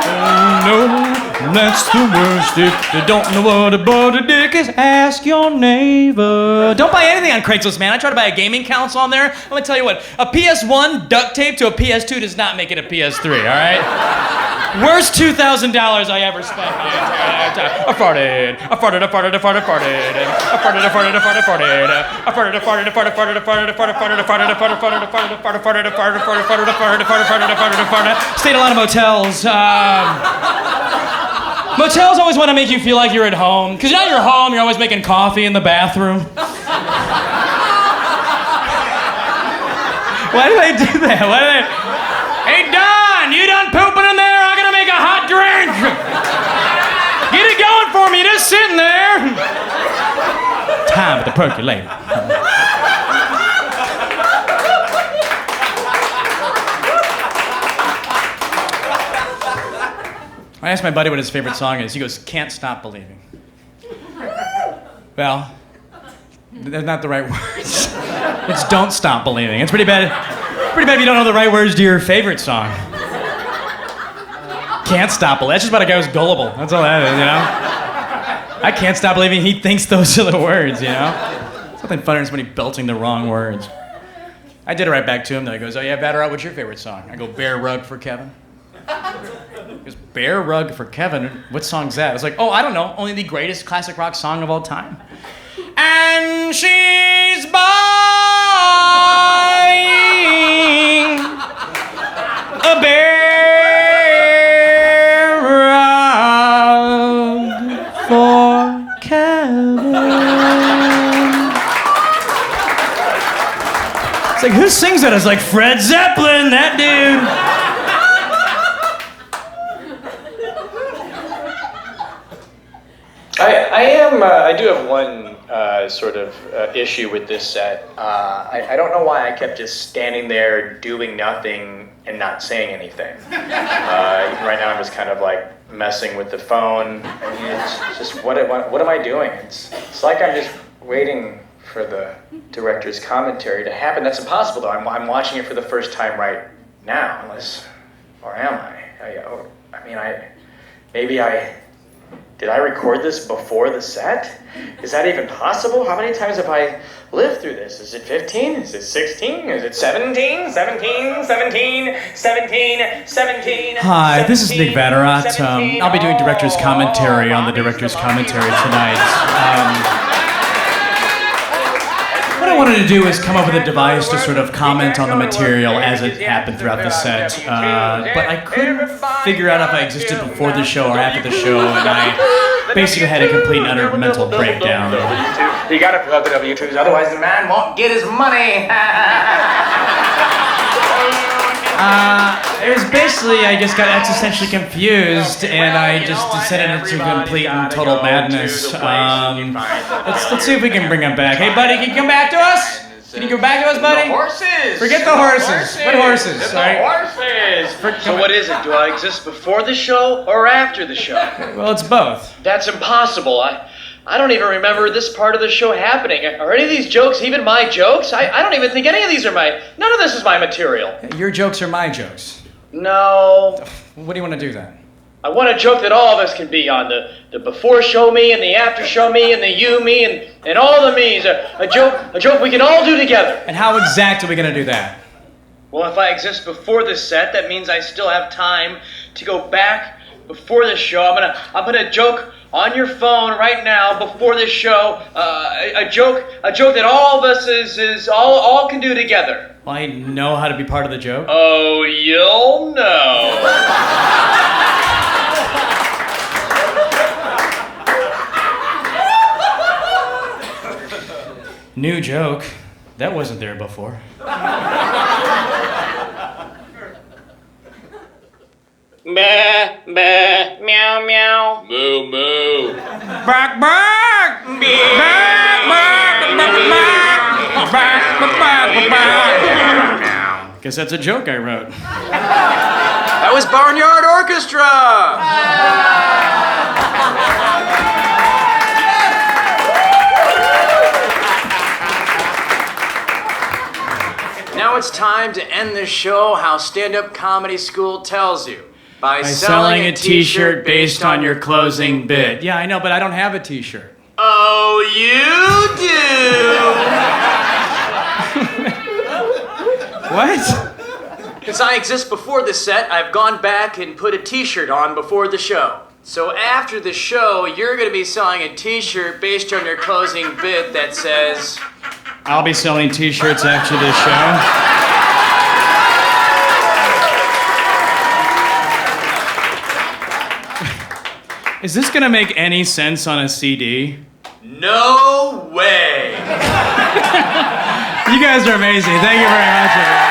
Oh no, that's the worst. If you don't know what a butter dick is, ask your neighbor. Don't buy anything on Craigslist, man. I tried to buy a gaming console on there. I'm gonna tell you what, a PS1 duct tape to a PS2 does not make it a PS3, all right? Worst $2,000 I ever spent my entire time. I farted. Stayed a lot of motels. Motels always want to make you feel like you're at home. Because now you're home, you're always making coffee in the bathroom. Why do they do that? Hey, Don, you done pooping in there? I'm going to make a hot drink. Get it going for me, just sitting there. Time for the percolator. I asked my buddy what his favorite song is. He goes, Can't Stop Believing. Well, they're not the right words. It's Don't Stop Believing. It's pretty bad. Pretty bad if you don't know the right words to your favorite song. Can't stop believing. That's just about a guy who's gullible. That's all that is, you know? I can't stop believing he thinks those are the words, you know? Something funnier than somebody belting the wrong words. I did it right back to him, though. He goes, oh yeah, Vatterott, what's your favorite song? I go, Bear Rug for Kevin. He goes, Bear Rug for Kevin? What song's that? I was like, oh, I don't know. Only the greatest classic rock song of all time. And she's buying a bear rug for Kevin. It's like, who sings that? I was like, Fred Zeppelin, that dude. I do have one sort of issue with this set. I don't know why I kept just standing there doing nothing and not saying anything. Even right now I'm just kind of like messing with the phone. It's just, what am I doing? It's like I'm just waiting for the director's commentary to happen. That's impossible though. I'm watching it for the first time right now, or am I? Did I record this before the set? Is that even possible? How many times have I lived through this? Is it 15? Is it 16? Is it 17? 17? 17? 17? 17? Hi, this is Nick Vatterott. I'll be doing director's commentary on the director's commentary tonight. What I wanted to do is come up with a device to sort of comment on the material as it happened throughout the set. But I couldn't figure out if I existed before the show or after the show, and I basically had a complete and utter mental breakdown. You gotta plug the W2s, otherwise the man won't get his money. It was basically, I just got existentially confused, and I just descended into complete and total madness. Let's see if we can bring him back. Hey, buddy, can you come back to us? Can you come back to us, buddy? The horses! Forget the horses. What horses? The Sorry. horses! So what is it? Do I exist before the show or after the show? Well, it's both. That's impossible. I don't even remember this part of the show happening. Are any of these jokes even my jokes? I don't even think any of these are none of this is my material. Your jokes are my jokes. No. What do you want to do then? I want a joke that all of us can be on. The before show me and the after show me and the you me and all the me's. A joke we can all do together. And how exact are we going to do that? Well, if I exist before this set, that means I still have time to go back before this show. I'm gonna joke on your phone right now before this show. A joke that all of us is all can do together. Well, I know how to be part of the joke. Oh, you'll know. New joke. That wasn't there before. Meh, meh, meow, meow. Moo, moo. Bark, bark! Bark, bark, bark, bark, bark, bark. Guess that's a joke I wrote. That was Barnyard Orchestra! Now it's time to end this show how stand-up comedy school tells you. By Selling a t-shirt based on your closing bit. Yeah, I know, but I don't have a t-shirt. Oh, you do? What? Since I exist before the set, I've gone back and put a t-shirt on before the show. So after the show, you're going to be selling a t-shirt based on your closing bit that says... I'll be selling t-shirts after this show. Is this gonna make any sense on a CD? No way! You guys are amazing. Thank you very much.